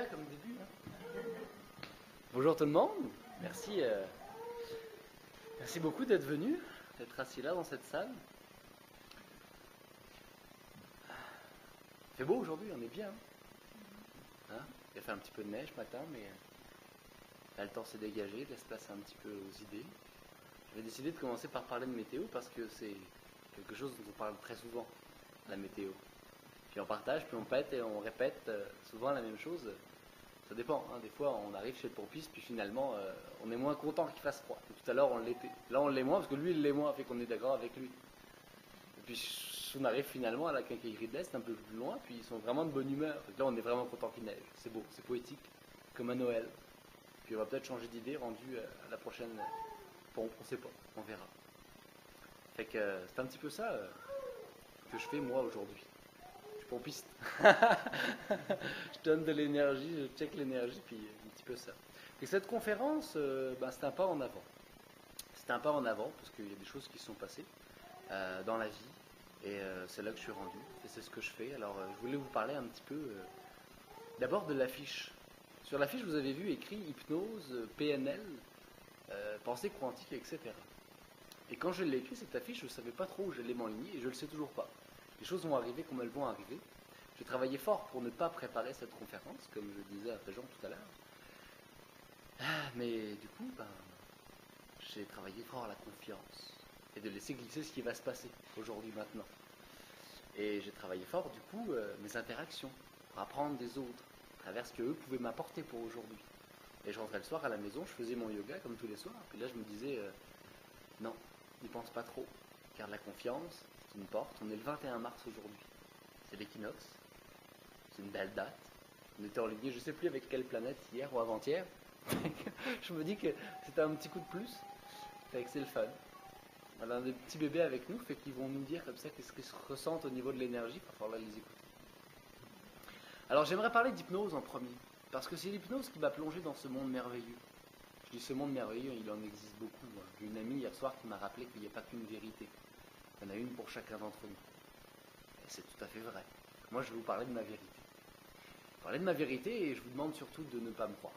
bien comme début. Hein. Bonjour tout le monde, merci, merci beaucoup d'être venu, d'être assis là dans cette salle. Il fait beau aujourd'hui, on est bien. Hein. Il a fait un petit peu de neige ce matin, mais là le temps s'est dégagé, laisse place un petit peu aux idées. J'avais décidé de commencer par parler de météo parce que c'est quelque chose dont on parle très souvent, la météo. Puis on partage, puis on pète et on répète souvent la même chose. Ça dépend, hein. Des fois on arrive chez le pompiste, puis finalement on est moins content qu'il fasse froid. Et tout à l'heure on l'était. Là on l'est moins parce que lui il l'est moins, fait qu'on est d'accord avec lui. Et puis on arrive finalement à la quincaillerie de l'Est, un peu plus loin, puis ils sont vraiment de bonne humeur. Donc là on est vraiment content qu'il neige. C'est beau, c'est poétique, comme à Noël. Puis on va peut-être changer d'idée rendu à la prochaine pompe, on sait pas, on verra. Fait que c'est un petit peu ça que je fais moi aujourd'hui. Pompiste. Je donne de l'énergie, je check l'énergie, puis un petit peu ça. Et cette conférence, c'est un pas en avant. C'est un pas en avant, parce qu'il y a des choses qui se sont passées dans la vie, et c'est là que je suis rendu, et c'est ce que je fais. Alors, je voulais vous parler un petit peu, d'abord de l'affiche. Sur l'affiche, vous avez vu écrit hypnose, PNL, pensée quantique, etc. Et quand je l'ai écrit, cette affiche, je ne savais pas trop où j'allais m'enligner, et je ne le sais toujours pas. Les choses vont arriver comme elles vont arriver. J'ai travaillé fort pour ne pas préparer cette conférence, comme je disais à Réjean tout à l'heure. Mais du coup, j'ai travaillé fort à la confiance et de laisser glisser ce qui va se passer aujourd'hui, maintenant. Et j'ai travaillé fort, du coup, mes interactions, pour apprendre des autres, à travers ce qu'eux pouvaient m'apporter pour aujourd'hui. Et je rentrais le soir à la maison, je faisais mon yoga comme tous les soirs, puis là je me disais, non, n'y pense pas trop, car la confiance, c'est une porte. On est le 21 mars aujourd'hui, c'est l'équinoxe, c'est une belle date. On était en ligne, je ne sais plus avec quelle planète, hier ou avant-hier. Je me dis que c'était un petit coup de plus, fait que c'est le fun. On a des petits bébés avec nous, fait qu'ils vont nous dire comme ça qu'est-ce qu'ils se ressentent au niveau de l'énergie, il va falloir les écouter. Alors j'aimerais parler d'hypnose en premier, parce que c'est l'hypnose qui m'a plongé dans ce monde merveilleux. Je dis ce monde merveilleux, il en existe beaucoup. J'ai une amie hier soir qui m'a rappelé qu'il n'y a pas qu'une vérité. Il y en a une pour chacun d'entre nous. Et c'est tout à fait vrai. Moi, je vais vous parler de ma vérité. Parler de ma vérité, et je vous demande surtout de ne pas me croire.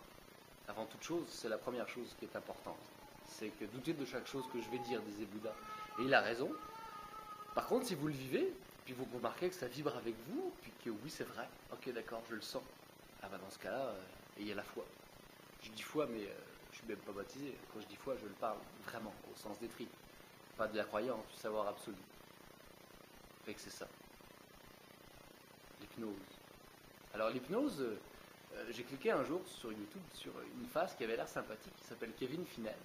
Avant toute chose, c'est la première chose qui est importante. C'est que douter de chaque chose que je vais dire, disait Bouddha. Et il a raison. Par contre, si vous le vivez, puis vous remarquez que ça vibre avec vous, puis que oui, c'est vrai, ok, d'accord, je le sens. Ah dans ce cas-là, ayez la foi. Je dis foi, mais je suis même pas baptisé. Quand je dis foi, je le parle vraiment, au sens des tripes. Pas de la croyance, du savoir absolu. Fait que c'est ça. L'hypnose. Alors l'hypnose, j'ai cliqué un jour sur YouTube sur une face qui avait l'air sympathique, qui s'appelle Kevin Finel.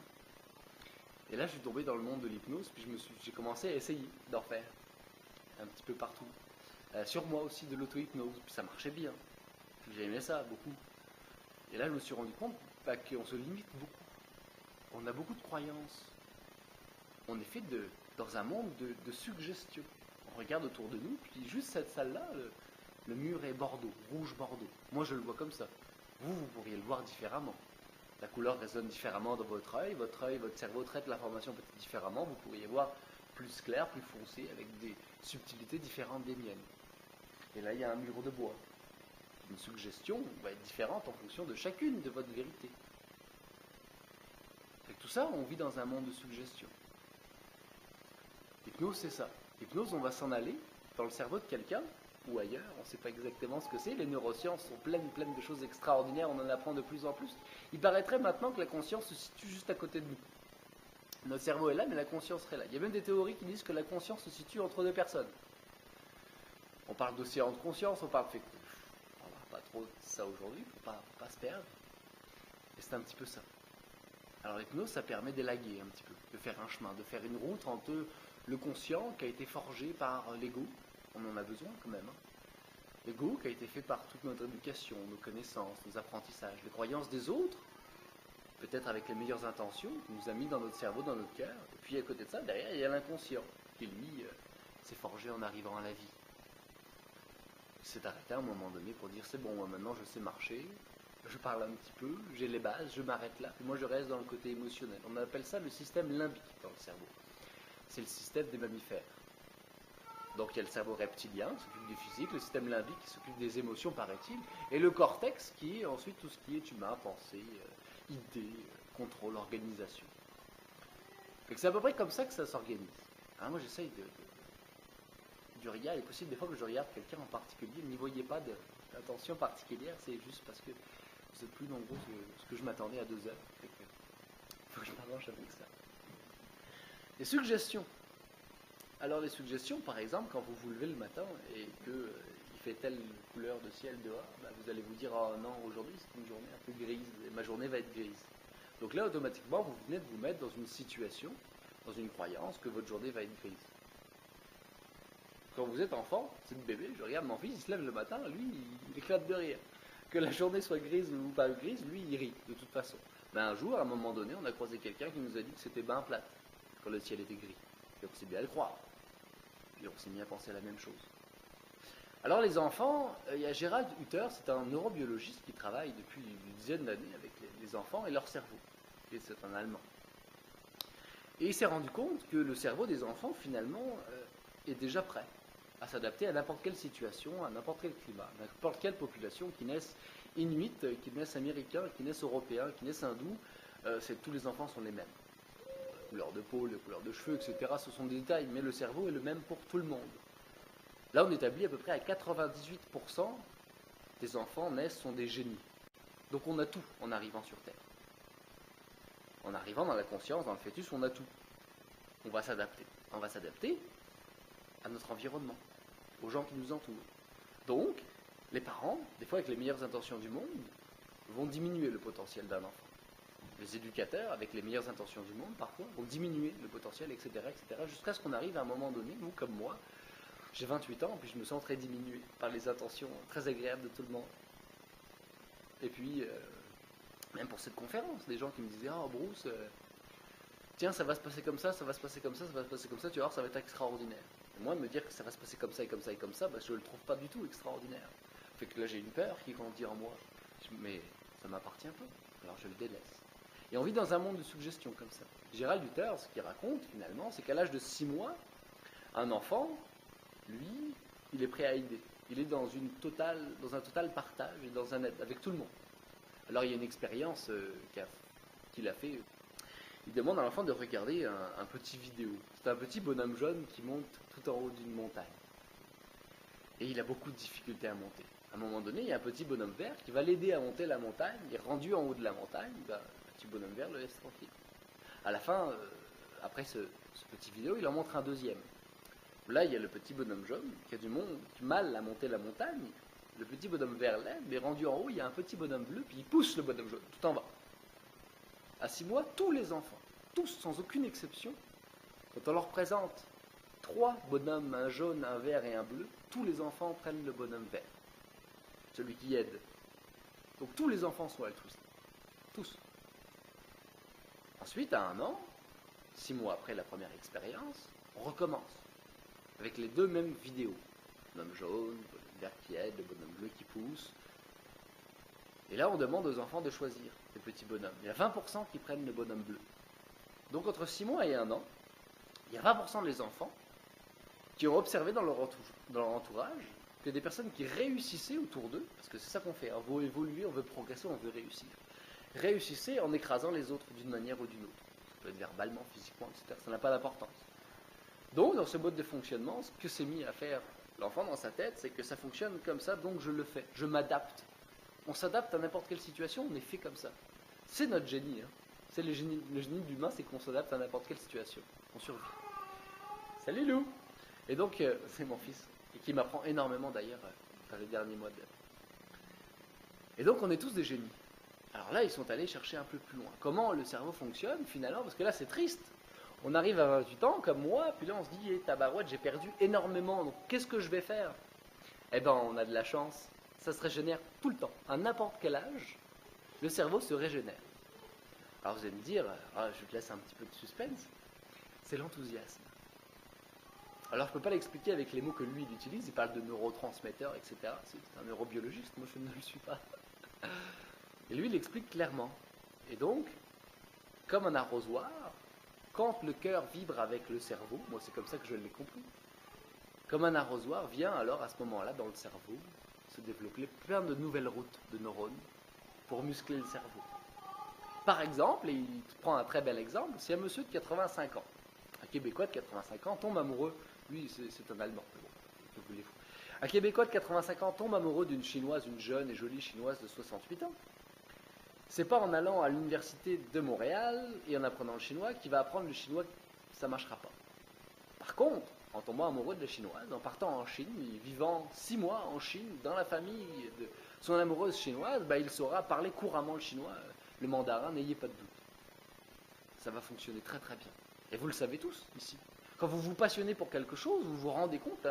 Et là je suis tombé dans le monde de l'hypnose, puis j'ai commencé à essayer d'en faire. Un petit peu partout. Sur moi aussi de l'auto-hypnose, puis ça marchait bien. J'ai aimé ça beaucoup. Et là je me suis rendu compte qu'on se limite beaucoup. On a beaucoup de croyances. On est fait dans un monde de suggestions. On regarde autour de nous, puis juste cette salle-là, le mur est bordeaux, rouge bordeaux. Moi, je le vois comme ça. Vous pourriez le voir différemment. La couleur résonne différemment dans votre œil, votre cerveau traite l'information peut-être différemment. Vous pourriez voir plus clair, plus foncé, avec des subtilités différentes des miennes. Et là, il y a un mur de bois. Une suggestion va être différente en fonction de chacune de votre vérité. Fait que tout ça, on vit dans un monde de suggestions. L'hypnose, c'est ça. L'hypnose, on va s'en aller dans le cerveau de quelqu'un, ou ailleurs, on ne sait pas exactement ce que c'est. Les neurosciences sont pleines de choses extraordinaires, on en apprend de plus en plus. Il paraîtrait maintenant que la conscience se situe juste à côté de nous. Notre cerveau est là, mais la conscience serait là. Il y a même des théories qui disent que la conscience se situe entre deux personnes. On parle d'océan de conscience, on parle de... On ne parle pas trop de ça aujourd'hui, pour pas se perdre. Et c'est un petit peu ça. Alors l'hypnose, ça permet d'élaguer un petit peu, de faire un chemin, de faire une route entre le conscient qui a été forgé par l'ego, on en a besoin quand même. L'ego qui a été fait par toute notre éducation, nos connaissances, nos apprentissages, les croyances des autres, peut-être avec les meilleures intentions, qui nous a mis dans notre cerveau, dans notre cœur. Et puis à côté de ça, derrière, il y a l'inconscient, qui lui s'est forgé en arrivant à la vie. Il s'est arrêté à un moment donné pour dire c'est bon, moi maintenant je sais marcher, je parle un petit peu, j'ai les bases, je m'arrête là, et moi je reste dans le côté émotionnel. On appelle ça le système limbique dans le cerveau. C'est le système des mammifères. Donc il y a le cerveau reptilien qui s'occupe du physique, le système limbique qui s'occupe des émotions, paraît-il, et le cortex qui est ensuite tout ce qui est humain, pensée, idée, contrôle, organisation. C'est à peu près comme ça que ça s'organise. Hein, moi j'essaye du regard, il est possible des fois que je regarde quelqu'un en particulier, n'y voyez pas d'attention particulière, c'est juste parce que vous êtes plus nombreux que ce que je m'attendais à 2 heures. Il faut que je m'arrange avec ça. Les suggestions. Alors les suggestions, par exemple, quand vous vous levez le matin et qu'il fait telle couleur de ciel dehors, vous allez vous dire « Oh non, aujourd'hui c'est une journée un peu grise, et ma journée va être grise ». Donc là, automatiquement, vous venez de vous mettre dans une situation, dans une croyance que votre journée va être grise. Quand vous êtes enfant, c'est le bébé, je regarde mon fils, il se lève le matin, lui, il éclate de rire. Que la journée soit grise ou pas grise, lui, il rit, de toute façon. Mais un jour, à un moment donné, on a croisé quelqu'un qui nous a dit que c'était bien plate, quand le ciel était gris. Et on s'est bien à le croire. Et on s'est mis à penser à la même chose. Alors les enfants, il y a Gerald Hüther, c'est un neurobiologiste qui travaille depuis une dizaine d'années avec les enfants et leur cerveau. Et c'est un Allemand. Et il s'est rendu compte que le cerveau des enfants, finalement, est déjà prêt à s'adapter à n'importe quelle situation, à n'importe quel climat, à n'importe quelle population, qui naissent inuits, qui naissent américains, qui naissent européens, qui naissent hindous, tous les enfants sont les mêmes. La couleur de peau, la couleur de cheveux, etc., ce sont des détails, mais le cerveau est le même pour tout le monde. Là, on établit à peu près à 98% des enfants naissent sont des génies. Donc on a tout en arrivant sur Terre. En arrivant dans la conscience, dans le fœtus, on a tout. On va s'adapter. On va s'adapter à notre environnement, aux gens qui nous entourent. Donc, les parents, des fois avec les meilleures intentions du monde, vont diminuer le potentiel d'un enfant. Les éducateurs, avec les meilleures intentions du monde, parfois, vont diminuer le potentiel, etc., etc., jusqu'à ce qu'on arrive à un moment donné, vous comme moi, j'ai 28 ans, puis je me sens très diminué par les intentions très agréables de tout le monde. Et puis, même pour cette conférence, des gens qui me disaient « Ah, Bruce, tiens, ça va se passer comme ça, ça va se passer comme ça, ça va se passer comme ça, tu vas voir, ça va être extraordinaire. » Et moi, de me dire que ça va se passer comme ça et comme ça et comme ça, je ne le trouve pas du tout extraordinaire. Fait que là, j'ai une peur qui grandit en moi. Mais ça m'appartient pas, alors je le délaisse. Et on vit dans un monde de suggestions comme ça. Gerald Hüther, ce qu'il raconte finalement, c'est qu'à l'âge de 6 mois, un enfant, lui, il est prêt à aider. Il est dans un total partage et dans un aide avec tout le monde. Alors il y a une expérience qu'il a fait. Il demande à l'enfant de regarder un petit vidéo. C'est un petit bonhomme jaune qui monte tout en haut d'une montagne. Et il a beaucoup de difficultés à monter. À un moment donné, il y a un petit bonhomme vert qui va l'aider à monter la montagne. Et rendu en haut de la montagne, le petit bonhomme vert le laisse tranquille. À la fin, après ce petit vidéo, il en montre un deuxième. Là, il y a le petit bonhomme jaune qui a du mal à monter la montagne. Le petit bonhomme vert l'aide, mais rendu en haut, il y a un petit bonhomme bleu, puis il pousse le bonhomme jaune tout en bas. À 6 mois, tous les enfants, tous sans aucune exception, quand on leur présente 3 bonhommes, un jaune, un vert et un bleu, tous les enfants prennent le bonhomme vert, celui qui aide. Donc tous les enfants sont altruistes, tous. Ensuite, à 1 an, 6 mois après la première expérience, on recommence avec les 2 mêmes vidéos. Bonhomme jaune, bonhomme vert qui aide, le bonhomme bleu qui pousse. Et là, on demande aux enfants de choisir les petits bonhommes. Il y a 20% qui prennent le bonhomme bleu. Donc entre 6 mois et 1 an, il y a 20% des enfants qui ont observé dans leur entourage que des personnes qui réussissaient autour d'eux, parce que c'est ça qu'on fait, on veut évoluer, on veut progresser, on veut réussir, réussissaient en écrasant les autres d'une manière ou d'une autre. Ça peut être verbalement, physiquement, etc. Ça n'a pas d'importance. Donc, dans ce mode de fonctionnement, ce que s'est mis à faire l'enfant dans sa tête, c'est que ça fonctionne comme ça, donc je le fais, je m'adapte. On s'adapte à n'importe quelle situation, on est fait comme ça. C'est notre génie. Hein. C'est le génie de l'humain, c'est qu'on s'adapte à n'importe quelle situation. On survit. Salut Lou. Et donc, c'est mon fils, et qui m'apprend énormément d'ailleurs dans les derniers mois de l'année. Et donc, on est tous des génies. Alors là, ils sont allés chercher un peu plus loin. Comment le cerveau fonctionne finalement? Parce que là, c'est triste. On arrive à 28 ans, comme moi, puis là, on se dit, tabarouette, j'ai perdu énormément, donc qu'est-ce que je vais faire? Eh ben, on a de la chance. Ça se régénère tout le temps. À n'importe quel âge, le cerveau se régénère. Alors vous allez me dire, je te laisse un petit peu de suspense, c'est l'enthousiasme. Alors je ne peux pas l'expliquer avec les mots que lui il utilise, il parle de neurotransmetteurs, etc. C'est un neurobiologiste, moi je ne le suis pas. Et lui il explique clairement. Et donc, comme un arrosoir, quand le cœur vibre avec le cerveau, moi c'est comme ça que je l'ai compris, comme un arrosoir, vient alors à ce moment-là dans le cerveau se développer plein de nouvelles routes de neurones pour muscler le cerveau. Par exemple, et il prend un très bel exemple, si un monsieur de 85 ans, un Québécois de 85 ans, tombe amoureux, lui c'est un Allemand, mais bon, que voulez-vous. Un Québécois de 85 ans tombe amoureux d'une Chinoise, une jeune et jolie Chinoise de 68 ans. C'est pas en allant à l'université de Montréal et en apprenant le chinois qu'il va apprendre le chinois, ça ne marchera pas. Par contre, en tombant amoureux de la Chinoise, en partant en Chine, vivant 6 mois en Chine, dans la famille de son amoureuse chinoise, il saura parler couramment le chinois, le mandarin, n'ayez pas de doute. Ça va fonctionner très très bien. Et vous le savez tous ici. Quand vous vous passionnez pour quelque chose, vous vous rendez compte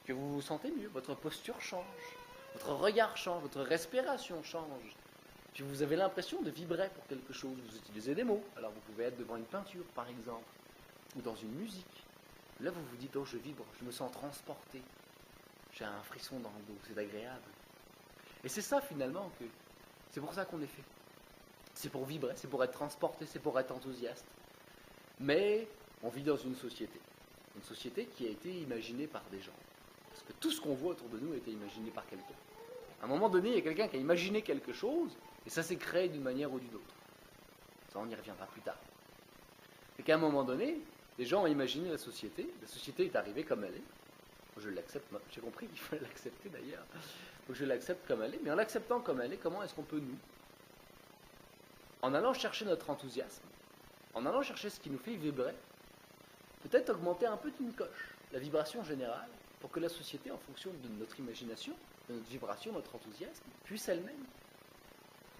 que vous vous sentez mieux, votre posture change, votre regard change, votre respiration change. Puis vous avez l'impression de vibrer pour quelque chose, vous utilisez des mots. Alors vous pouvez être devant une peinture par exemple, ou dans une musique. Là, vous vous dites, oh, je vibre, je me sens transporté. J'ai un frisson dans le dos, c'est agréable. Et c'est ça, finalement, c'est pour ça qu'on est fait. C'est pour vibrer, c'est pour être transporté, c'est pour être enthousiaste. Mais on vit dans une société qui a été imaginée par des gens. Parce que tout ce qu'on voit autour de nous a été imaginé par quelqu'un. À un moment donné, il y a quelqu'un qui a imaginé quelque chose, et ça s'est créé d'une manière ou d'une autre. Ça, on y reviendra plus tard. Et qu'à un moment donné, les gens ont imaginé la société est arrivée comme elle est. Je l'accepte, j'ai compris qu'il fallait l'accepter d'ailleurs. Donc je l'accepte comme elle est, mais en l'acceptant comme elle est, comment est-ce qu'on peut nous, en allant chercher notre enthousiasme, en allant chercher ce qui nous fait vibrer, peut-être augmenter un peu d'une coche la vibration générale pour que la société, en fonction de notre imagination, de notre vibration, notre enthousiasme, puisse elle-même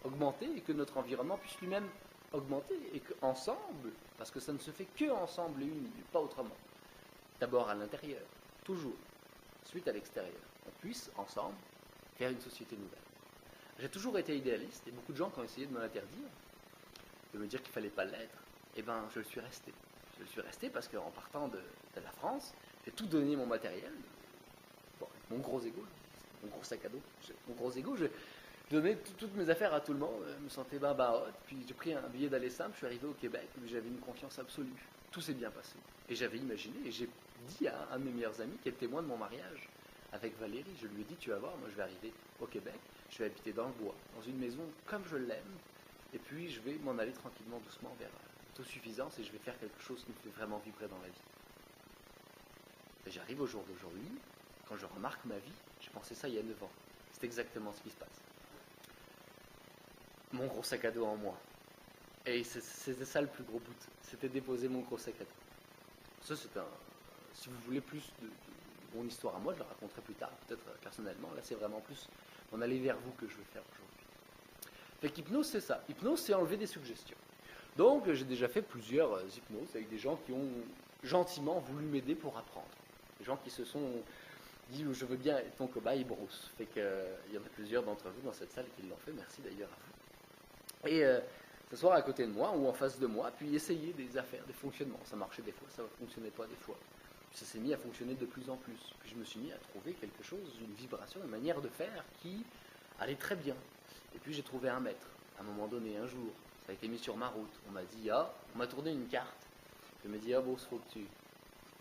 augmenter et que notre environnement puisse lui-même augmenter et qu'ensemble, parce que ça ne se fait que ensemble et unis, pas autrement, d'abord à l'intérieur, toujours, ensuite à l'extérieur, on puisse ensemble faire une société nouvelle. J'ai toujours été idéaliste et beaucoup de gens qui ont essayé de me l'interdire, de me dire qu'il ne fallait pas l'être, eh bien je le suis resté. Je le suis resté parce qu'en partant de la France, j'ai tout donné mon matériel, bon, mon gros ego, mon gros sac à dos, mon gros ego, j'ai donné toutes mes affaires à tout le monde, je me sentais hot, puis j'ai pris un billet d'aller simple, je suis arrivé au Québec, où j'avais une confiance absolue. Tout s'est bien passé. Et j'avais imaginé, et j'ai dit à un de mes meilleurs amis, qui est le témoin de mon mariage, avec Valérie, je lui ai dit, tu vas voir, moi je vais arriver au Québec, je vais habiter dans le bois, dans une maison comme je l'aime, et puis je vais m'en aller tranquillement, doucement vers l'autosuffisance, et je vais faire quelque chose qui me fait vraiment vibrer dans la vie. Et j'arrive au jour d'aujourd'hui, quand je remarque ma vie, j'ai pensé ça il y a 9 ans. C'est exactement ce qui se passe. Mon gros sac à dos en moi. Et c'était ça le plus gros bout. C'était déposer mon gros sac à dos. Ça, c'est si vous voulez plus de mon histoire à moi, je la raconterai plus tard, peut-être personnellement. Là, c'est vraiment plus mon aller vers vous que je veux faire aujourd'hui. Fait qu'hypnose, c'est ça. Hypnose, c'est enlever des suggestions. Donc, j'ai déjà fait plusieurs hypnoses avec des gens qui ont gentiment voulu m'aider pour apprendre. Des gens qui se sont dit, je veux bien être ton cobaye, Bruce. Fait qu'il y en a plusieurs d'entre vous dans cette salle qui l'ont fait. Merci d'ailleurs à vous. Et s'asseoir à côté de moi ou en face de moi, puis essayer des affaires, des fonctionnements. Ça marchait des fois, ça ne fonctionnait pas des fois. Puis ça s'est mis à fonctionner de plus en plus. Puis je me suis mis à trouver quelque chose, une vibration, une manière de faire qui allait très bien. Et puis j'ai trouvé un maître, à un moment donné, un jour. Ça a été mis sur ma route. On m'a dit, on m'a tourné une carte. Je me dis, bon, il faut que tu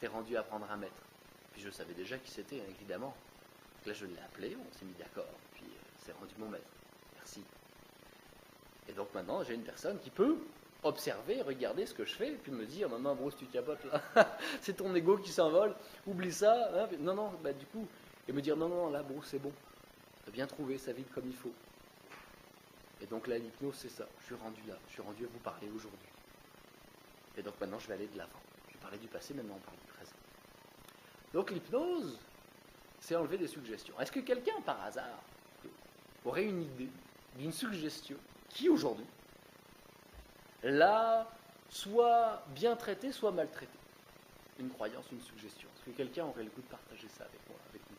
t'es rendu à prendre un maître. Puis je savais déjà qui c'était, hein, évidemment. Donc là, je l'ai appelé, on s'est mis d'accord. Puis c'est rendu mon maître. Merci. Et donc maintenant, j'ai une personne qui peut observer, regarder ce que je fais, et puis me dire, non, Bruce, tu capotes là, c'est ton ego qui s'envole, oublie ça, hein. Non, du coup, et me dire, non, là, Bruce, c'est bon, tu as bien trouvé, ça vibre comme il faut. Et donc là, l'hypnose, c'est ça, je suis rendu là, je suis rendu à vous parler aujourd'hui. Et donc maintenant, je vais aller de l'avant. Je parlais du passé, maintenant on parle du présent. Donc l'hypnose, c'est enlever des suggestions. Est-ce que quelqu'un, par hasard, aurait une idée d'une suggestion qui aujourd'hui l'a soit bien traité, soit maltraité? Une croyance, une suggestion. Est-ce que quelqu'un aurait le goût de partager ça avec moi, avec nous?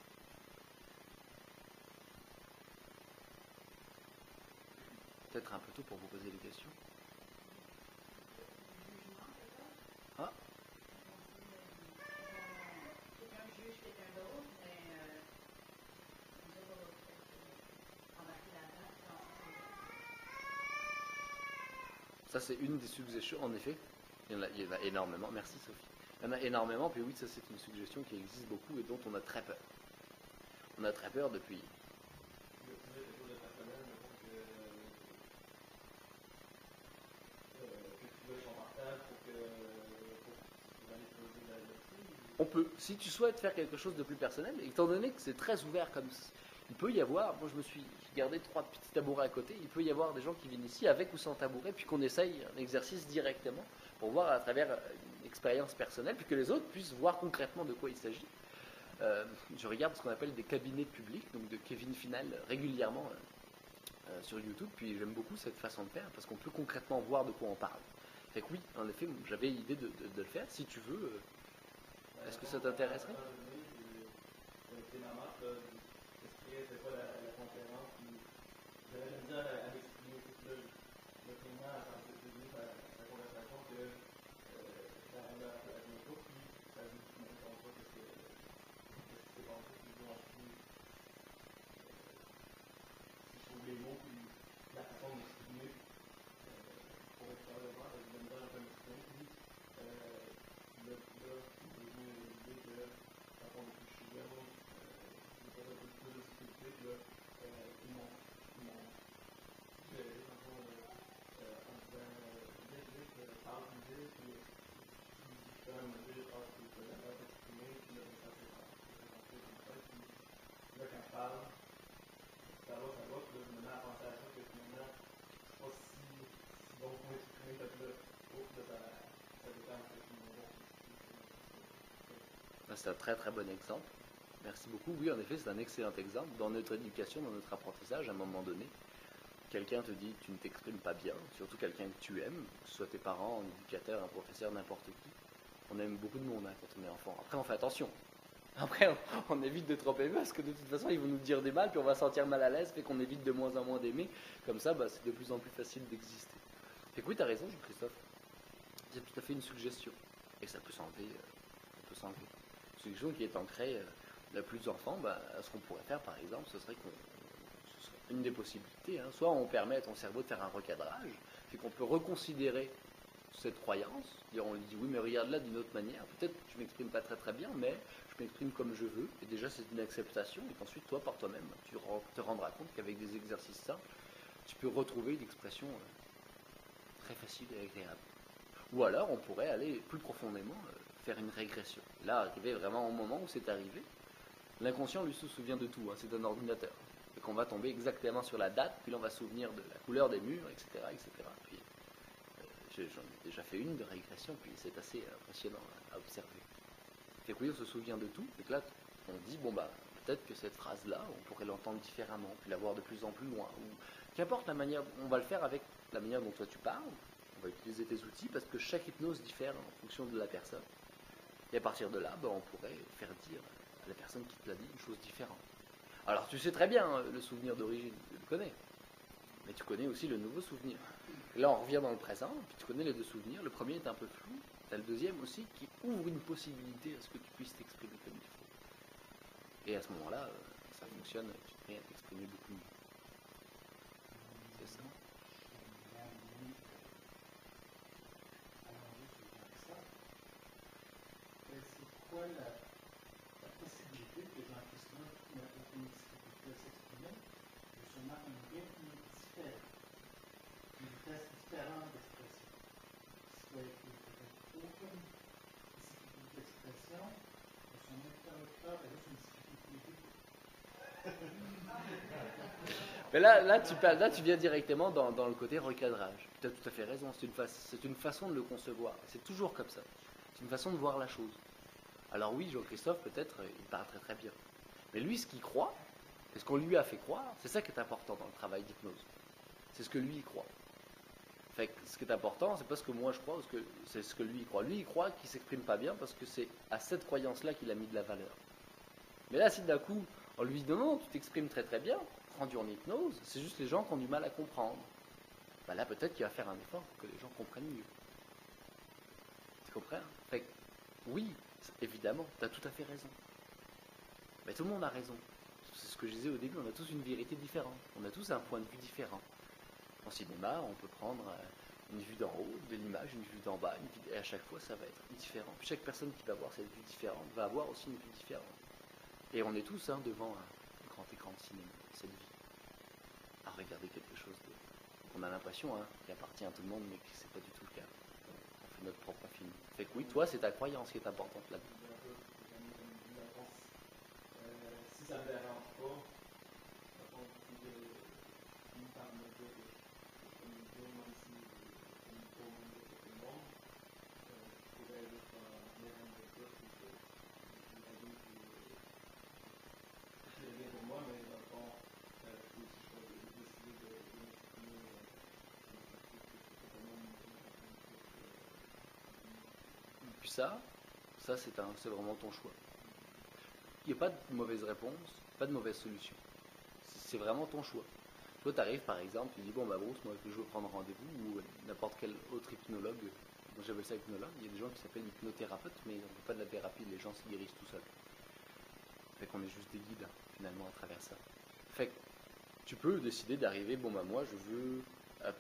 Peut-être un peu tôt pour vous poser des questions. Ah. Ça, c'est une des suggestions, en effet. Il y en a énormément. Merci, Sophie. Il y en a énormément, puis oui, ça c'est une suggestion qui existe beaucoup et dont on a très peur. On a très peur depuis. On peut, si tu souhaites faire quelque chose de plus personnel, étant donné que c'est très ouvert comme il peut y avoir, moi je me suis gardé 3 petits tabourets à côté, il peut y avoir des gens qui viennent ici avec ou sans tabouret, puis qu'on essaye un exercice directement pour voir à travers une expérience personnelle, puis que les autres puissent voir concrètement de quoi il s'agit. Je regarde ce qu'on appelle des cabinets publics, donc de Kevin Final régulièrement sur YouTube, puis j'aime beaucoup cette façon de faire parce qu'on peut concrètement voir de quoi on parle. Fait que oui, en effet, j'avais l'idée de le faire. Si tu veux, est-ce que ça t'intéresserait? C'est un très très bon exemple. Merci beaucoup. Oui, en effet, c'est un excellent exemple. Dans notre éducation, dans notre apprentissage, à un moment donné, quelqu'un te dit que tu ne t'exprimes pas bien, surtout quelqu'un que tu aimes, que ce soit tes parents, un éducateur, un professeur, n'importe qui. On aime beaucoup de monde hein, quand on est enfant. Après, on fait attention. Après, on évite de trop aimer parce que de toute façon, ils vont nous dire des mal, puis on va se sentir mal à l'aise, fait qu'on évite de moins en moins d'aimer. Comme ça, c'est de plus en plus facile d'exister. Fait que oui, t'as raison, Jean-Christophe. C'est tout à fait une suggestion. Et ça peut s'enlever. Ça peut s'enlever. Une suggestion qui est ancrée de plus d'enfants, ce qu'on pourrait faire, par exemple, ce serait une des possibilités. Hein. Soit on permet à ton cerveau de faire un recadrage, puis qu'on peut reconsidérer cette croyance. On lui dit oui mais regarde là d'une autre manière, peut-être que je m'exprime pas très très bien mais je m'exprime comme je veux et déjà c'est une acceptation et qu'ensuite toi par toi-même tu te rendras compte qu'avec des exercices simples tu peux retrouver une expression très facile et agréable. Ou alors on pourrait aller plus profondément faire une régression. Là arriver vraiment au moment où c'est arrivé, l'inconscient lui se souvient de tout, hein, c'est un ordinateur. Et qu'on va tomber exactement sur la date, puis là on va se souvenir de la couleur des murs, etc. etc. Puis, j'en ai déjà fait une de régression, puis c'est assez impressionnant à observer. Fait que oui, on se souvient de tout, et que là, on dit, peut-être que cette phrase-là, on pourrait l'entendre différemment, puis la voir de plus en plus loin, ou qu'importe la manière, on va le faire avec la manière dont toi tu parles, on va utiliser tes outils, parce que chaque hypnose diffère en fonction de la personne. Et à partir de là, on pourrait faire dire à la personne qui te l'a dit une chose différente. Alors tu sais très bien, le souvenir d'origine, tu le connais, mais tu connais aussi le nouveau souvenir. Là, on revient dans le présent, puis tu connais les deux souvenirs. Le premier est un peu flou. Tu as le deuxième aussi qui ouvre une possibilité à ce que tu puisses t'exprimer comme il faut. Et à ce moment-là, ça fonctionne, tu peux t'exprimer beaucoup mieux. C'est ça. C'est quoi la possibilité que Jean-Christophe qui a aucune difficulté à s'exprimer, justement une rythme différent, une vitesse différente d'expression. Soit qu'il n'y aucune difficulté d'expression, et son interlocuteur a juste une difficulté. Mais là, tu viens directement dans le côté recadrage. Tu as tout à fait raison, c'est une façon de le concevoir. C'est toujours comme ça. C'est une façon de voir la chose. Alors oui, Jean-Christophe, peut-être, il parle très très bien. Mais lui, ce qu'il croit, et ce qu'on lui a fait croire, c'est ça qui est important dans le travail d'hypnose. C'est ce que lui, il croit. Fait que ce qui est important, c'est pas ce que moi je crois, c'est ce que lui, il croit. Lui, il croit qu'il s'exprime pas bien parce que c'est à cette croyance-là qu'il a mis de la valeur. Mais là, si d'un coup, on lui dit non, tu t'exprimes très très bien, rendu en hypnose, c'est juste les gens qui ont du mal à comprendre. Là, peut-être qu'il va faire un effort pour que les gens comprennent mieux. Tu comprends? Fait que, oui, évidemment, tu as tout à fait raison. Mais tout le monde a raison. C'est ce que je disais au début, on a tous une vérité différente. On a tous un point de vue différent. En cinéma, on peut prendre une vue d'en haut de l'image, une vue d'en bas, et à chaque fois ça va être différent. Chaque personne qui va voir cette vue différente va avoir aussi une vue différente. Et on est tous devant un grand écran de cinéma, cette vie, à regarder quelque chose qu'on a l'impression qu'il appartient à tout le monde, mais que c'est pas du tout le cas. On fait notre propre film. Fait que oui, toi, c'est ta croyance qui est importante là-dedans. Si ça ne me dérange pas, une part me dit que comme Dieu, même si comme tout le monde, je pourrais être mélange de tout, et que la vie qui est pour moi, mais dans le fond, je peux aussi décider de m'exprimer Puis ça c'est vraiment ton choix. Il n'y a pas de mauvaise réponse, pas de mauvaise solution. C'est vraiment ton choix. Toi, tu arrives par exemple, tu dis bon bah Bruce, moi je veux prendre rendez-vous, ou n'importe quel autre hypnologue, moi j'appelle ça hypnologue, il y a des gens qui s'appellent hypnothérapeutes, mais on ne fait pas de la thérapie, les gens se guérissent tout seuls. Fait qu'on est juste des guides finalement à travers ça. Fait que tu peux décider d'arriver, bon bah moi je veux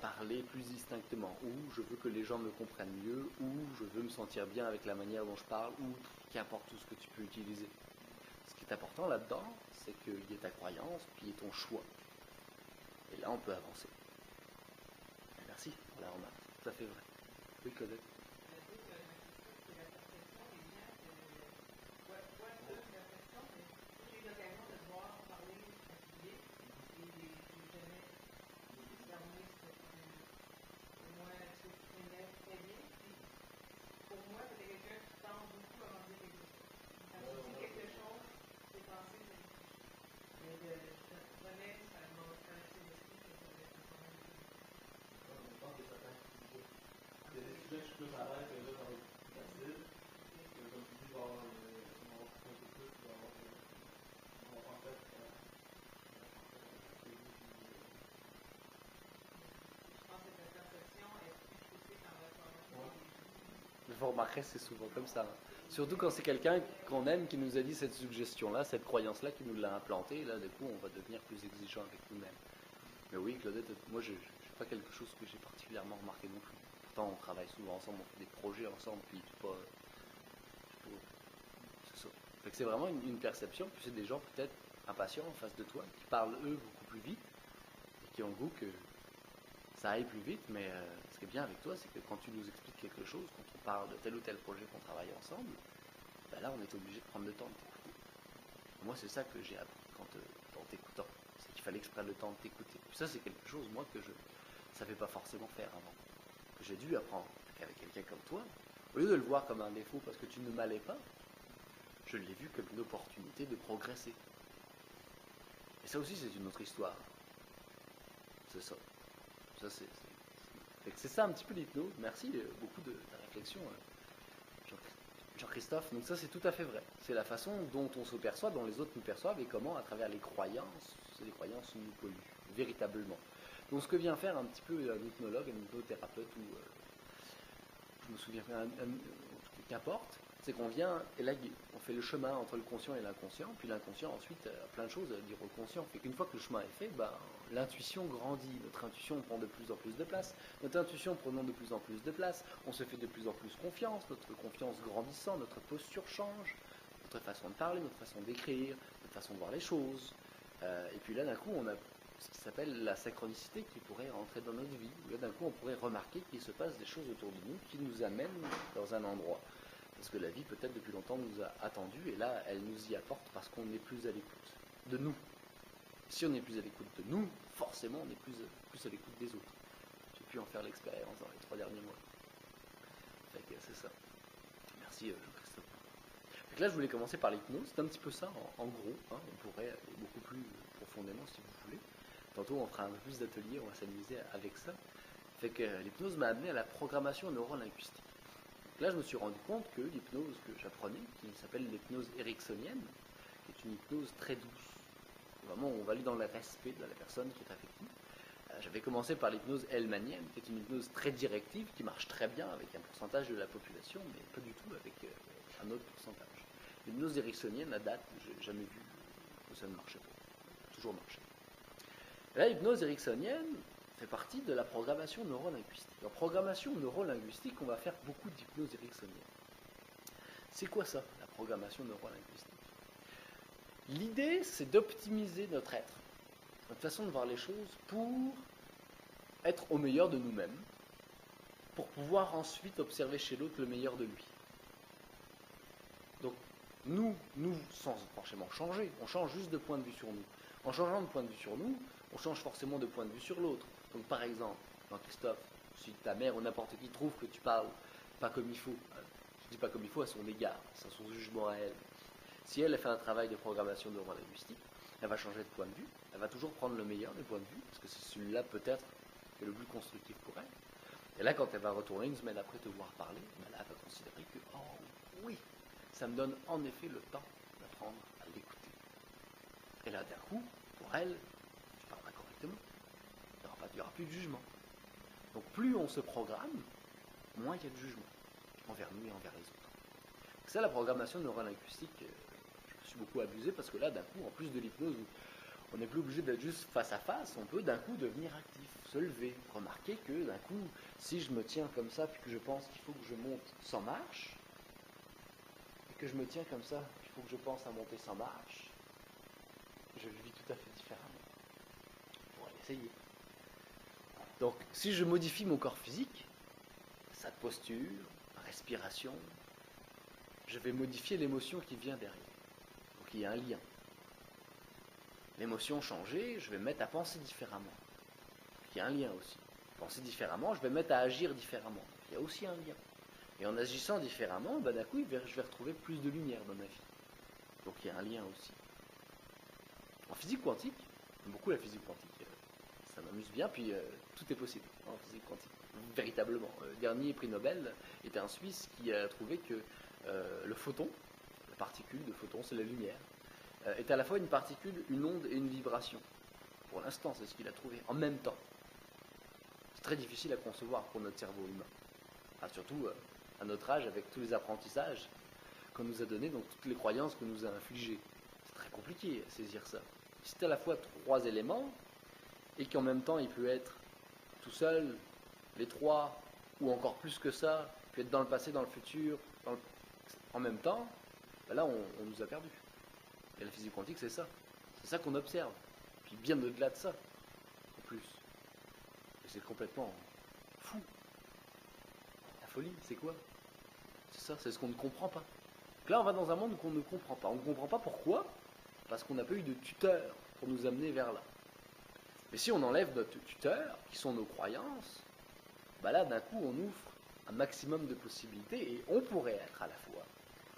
parler plus distinctement, ou je veux que les gens me comprennent mieux, ou je veux me sentir bien avec la manière dont je parle, ou qu'importe tout ce que tu peux utiliser. Ce qui est important là-dedans, c'est qu'il y ait ta croyance, puis il y ait ton choix. Et là, on peut avancer. Merci pour la remarque, c'est tout à fait vrai. Oui, Claudette. Vous remarquerez, c'est souvent comme ça. Surtout quand c'est quelqu'un qu'on aime qui nous a dit cette suggestion-là, cette croyance-là, qui nous l'a implantée. Là, du coup, on va devenir plus exigeant avec nous-mêmes. Mais oui, Claudette, moi, je n'ai pas quelque chose que j'ai particulièrement remarqué non plus. Pourtant, on travaille souvent ensemble, on fait des projets ensemble, puis c'est ça. Fait que c'est vraiment une perception, puis c'est des gens peut-être impatients en face de toi, qui parlent eux beaucoup plus vite, et qui ont le goût que ça aille plus vite, mais ce qui est bien avec toi, c'est que quand tu nous expliques quelque chose, quand on parle de tel ou tel projet qu'on travaille ensemble, ben là on est obligé de prendre le temps de t'écouter. Moi c'est ça que j'ai appris en t'écoutant, c'est qu'il fallait que je prenne le temps de t'écouter. Puis ça c'est quelque chose moi que je ne savais pas forcément faire avant, que j'ai dû apprendre avec quelqu'un comme toi. Au lieu de le voir comme un défaut parce que tu ne m'allais pas, je l'ai vu comme une opportunité de progresser. Et ça aussi c'est une autre histoire. C'est ça. C'est ça un petit peu l'hypnose. Merci beaucoup de ta réflexion, Jean-Christophe. Donc ça c'est tout à fait vrai. C'est la façon dont on se perçoit, dont les autres nous perçoivent, et comment à travers les croyances nous polluent, véritablement. Donc ce que vient faire un petit peu un hypnologue, un hypnothérapeute, ou je me souviens qu'importe, c'est qu'on vient élaguer. On fait le chemin entre le conscient et l'inconscient, puis l'inconscient ensuite a plein de choses à dire au conscient. Fait qu'une fois que le chemin est fait, l'intuition grandit, notre intuition prend de plus en plus de place. Notre intuition prenant de plus en plus de place, on se fait de plus en plus confiance, notre confiance grandissant, notre posture change, notre façon de parler, notre façon d'écrire, notre façon de voir les choses. Et puis là d'un coup on a ce qui s'appelle la synchronicité qui pourrait rentrer dans notre vie. Là d'un coup on pourrait remarquer qu'il se passe des choses autour de nous qui nous amènent dans un endroit. Parce que la vie, peut-être depuis longtemps, nous a attendus, et là, elle nous y apporte parce qu'on n'est plus à l'écoute de nous. Si on n'est plus à l'écoute de nous, forcément, on est plus à l'écoute des autres. J'ai pu en faire l'expérience dans les 3 derniers mois. Fait que c'est ça. Merci, Jean-Christophe. Donc là, je voulais commencer par l'hypnose. C'est un petit peu ça, en gros. On pourrait aller beaucoup plus profondément, si vous voulez. Tantôt, on fera un peu plus d'ateliers, on va s'amuser avec ça. Fait que l'hypnose m'a amené à la programmation neurolinguistique. Là, je me suis rendu compte que l'hypnose que j'apprenais, qui s'appelle l'hypnose ericksonienne, qui est une hypnose très douce. Vraiment, on va aller dans le respect de la personne qui est avec nous. J'avais commencé par l'hypnose hellmanienne, qui est une hypnose très directive, qui marche très bien avec un pourcentage de la population, mais pas du tout avec un autre pourcentage. L'hypnose ericksonienne, à date, je n'ai jamais vu que ça ne marchait pas. Toujours marché. Là, l'hypnose ericksonienne, fait partie de la programmation neurolinguistique. En programmation neurolinguistique, on va faire beaucoup d'hypnose ericksonienne. C'est quoi ça, la programmation neurolinguistique? L'idée, c'est d'optimiser notre être, notre façon de voir les choses pour être au meilleur de nous-mêmes, pour pouvoir ensuite observer chez l'autre le meilleur de lui. Donc, nous, sans forcément changer, on change juste de point de vue sur nous. En changeant de point de vue sur nous, on change forcément de point de vue sur l'autre. Donc, par exemple, Jean-Christophe, si ta mère ou n'importe qui trouve que tu parles pas comme il faut, je dis pas comme il faut à son égard, c'est à son jugement à elle. Si elle fait un travail de programmation neurolinguistique, elle va changer de point de vue, elle va toujours prendre le meilleur des points de vue, parce que c'est celui-là peut-être qui est le plus constructif pour elle. Et là, quand elle va retourner une semaine après te voir parler, ben là, elle va considérer que, oh oui, ça me donne en effet le temps d'apprendre à l'écouter. Et là, d'un coup, pour elle, tu parleras correctement. Il n'y aura plus de jugement. Donc plus on se programme, moins il y a de jugement envers nous et envers les autres. C'est ça la programmation neurolinguistique. Je me suis beaucoup abusé parce que là, d'un coup, en plus de l'hypnose, on n'est plus obligé d'être juste face à face, on peut d'un coup devenir actif, se lever. Remarquez que d'un coup, si je me tiens comme ça, puis que je pense qu'il faut que je monte sans marche, et que je me tiens comme ça, il faut que je pense à monter sans marche, je le vis tout à fait différemment. On pourrait l'essayer. Donc, si je modifie mon corps physique, sa posture, respiration, je vais modifier l'émotion qui vient derrière. Donc, il y a un lien. L'émotion changée, je vais me mettre à penser différemment. Donc, il y a un lien aussi. Penser différemment, je vais me mettre à agir différemment. Donc, il y a aussi un lien. Et en agissant différemment, d'un coup, je vais retrouver plus de lumière dans ma vie. Donc, il y a un lien aussi. En physique quantique, j'aime beaucoup la physique quantique. Ça m'amuse bien, puis tout est possible en physique quantique, véritablement. Le dernier prix Nobel était un Suisse qui a trouvé que le photon, la particule de photon, c'est la lumière, est à la fois une particule, une onde et une vibration. Pour l'instant, c'est ce qu'il a trouvé, en même temps. C'est très difficile à concevoir pour notre cerveau humain. Enfin, surtout à notre âge, avec tous les apprentissages qu'on nous a donnés, donc toutes les croyances qu'on nous a infligées. C'est très compliqué à saisir ça. C'est à la fois trois éléments, et qu'en même temps il peut être tout seul, les trois, ou encore plus que ça, il peut être dans le passé, dans le futur, en même temps, ben là on nous a perdus. Et la physique quantique c'est ça qu'on observe, puis bien au-delà de ça, en plus. Et c'est complètement fou. La folie, c'est quoi? C'est ça, c'est ce qu'on ne comprend pas. Donc là on va dans un monde qu'on ne comprend pas. On ne comprend pas pourquoi? Parce qu'on n'a pas eu de tuteur pour nous amener vers là. Mais si on enlève notre tuteur, qui sont nos croyances, bah là d'un coup on ouvre un maximum de possibilités et on pourrait être à la fois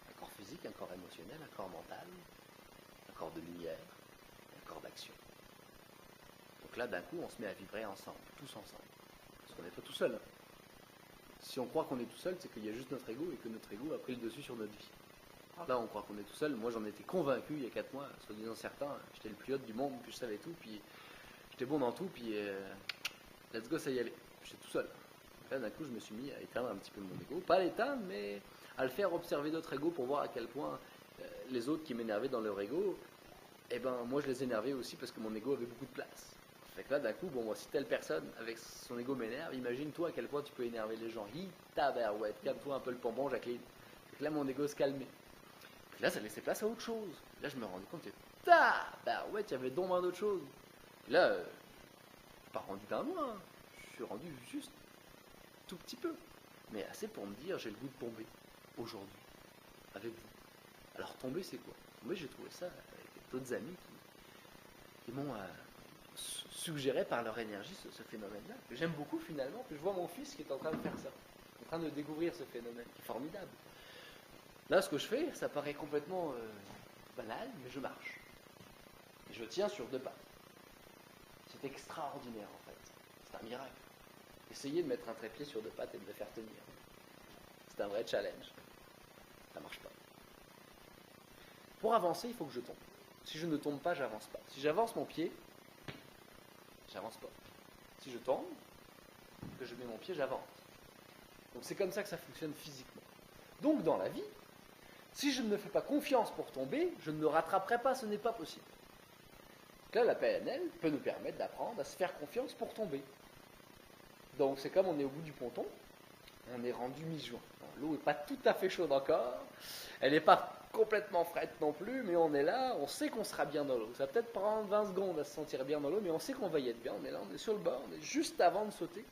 un corps physique, un corps émotionnel, un corps mental, un corps de lumière, un corps d'action. Donc là d'un coup on se met à vibrer ensemble, tous ensemble. Parce qu'on n'est pas tout seul. Si on croit qu'on est tout seul, c'est qu'il y a juste notre ego et que notre ego a pris le dessus sur notre vie. Là on croit qu'on est tout seul, moi j'en étais convaincu il y a 4 mois, soi-disant certain, j'étais le plus haut du monde, puis je savais tout, puis j'étais bon dans tout, puis let's go, ça y allait. J'étais tout seul. Là, d'un coup, je me suis mis à éteindre un petit peu mon ego. Pas à l'éteindre, mais à le faire observer d'autres égos pour voir à quel point les autres qui m'énervaient dans leur ego, eh ben, moi, je les énervais aussi parce que mon ego avait beaucoup de place. Fait que là, d'un coup, bon, moi, si telle personne avec son ego m'énerve, imagine-toi à quel point tu peux énerver les gens. Hi, tabarouette, calme-toi un peu le pompon, Jacqueline. Fait que là, mon ego se calmait. Puis là, ça laissait place à autre chose. Là, je me rendais compte que tabarouette, il y avait donc d'autres choses. Puis là, je suis pas rendu d'un mois, hein. Je suis rendu juste tout petit peu, mais assez pour me dire j'ai le goût de tomber aujourd'hui avec vous. Alors tomber c'est quoi? Tomber, j'ai trouvé ça avec d'autres amis qui m'ont suggéré par leur énergie ce phénomène-là, que j'aime beaucoup finalement, que je vois mon fils qui est en train de faire ça, en train de découvrir ce phénomène, qui est formidable. Là ce que je fais, ça paraît complètement banal, mais je marche. Et je tiens sur 2 pattes. C'est extraordinaire en fait, c'est un miracle. Essayez de mettre un trépied sur 2 pattes et de le faire tenir. C'est un vrai challenge. Ça marche pas. Pour avancer, il faut que je tombe. Si je ne tombe pas, j'avance pas. Si j'avance mon pied, j'avance pas. Si je tombe, que je mets mon pied, j'avance. Donc c'est comme ça que ça fonctionne physiquement. Donc dans la vie, si je ne me fais pas confiance pour tomber, je ne me rattraperai pas, ce n'est pas possible. Donc là, la PNL peut nous permettre d'apprendre à se faire confiance pour tomber. Donc c'est comme on est au bout du ponton, on est rendu mi-juin. L'eau n'est pas tout à fait chaude encore, elle n'est pas complètement frette non plus, mais on est là, on sait qu'on sera bien dans l'eau. Ça va peut-être prendre 20 secondes à se sentir bien dans l'eau, mais on sait qu'on va y être bien. On est là, on est sur le bord, on est juste avant de sauter.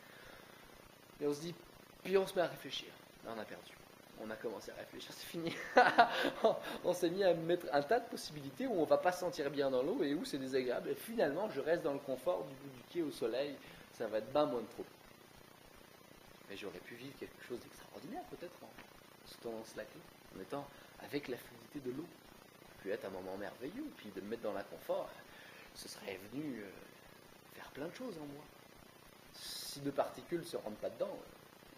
Et on se dit, puis on se met à réfléchir. Là, on a perdu. On a commencé à réfléchir, c'est fini. On s'est mis à mettre un tas de possibilités où on ne va pas se sentir bien dans l'eau et où c'est désagréable. Et finalement, je reste dans le confort du bout du quai au soleil. Ça va être ben moins de trop. Mais j'aurais pu vivre quelque chose d'extraordinaire, peut-être, en sautant dans ce lac-là, en étant avec la fluidité de l'eau. Ça aurait pu être un moment merveilleux. Puis de me mettre dans l'inconfort, ce serait venu faire plein de choses en moi. Si deux particules ne se rendent pas dedans,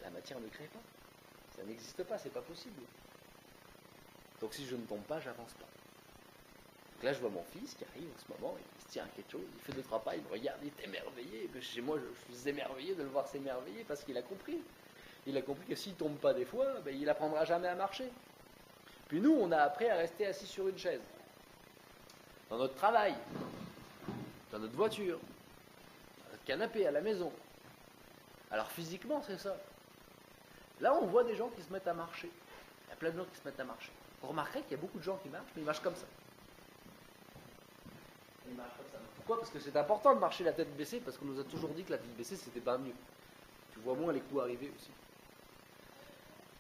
la matière ne crée pas. Ça n'existe pas, c'est pas possible. Donc si je ne tombe pas, j'avance pas. Donc là, je vois mon fils qui arrive en ce moment, il se tient à quelque chose, il fait 2-3 pas, il me regarde, il est émerveillé. Et puis chez moi, je suis émerveillé de le voir s'émerveiller parce qu'il a compris. Il a compris que s'il tombe pas des fois, ben, il apprendra jamais à marcher. Puis nous, on a appris à rester assis sur une chaise. Dans notre travail, dans notre voiture, dans notre canapé, à la maison. Alors physiquement, c'est ça. Là, on voit des gens qui se mettent à marcher. Il y a plein de gens qui se mettent à marcher. Vous remarquerez qu'il y a beaucoup de gens qui marchent, mais ils marchent comme ça. Ils marchent comme ça. Pourquoi? Parce que c'est important de marcher la tête baissée, parce qu'on nous a toujours dit que la tête baissée, c'était pas mieux. Tu vois moins les coups arriver aussi.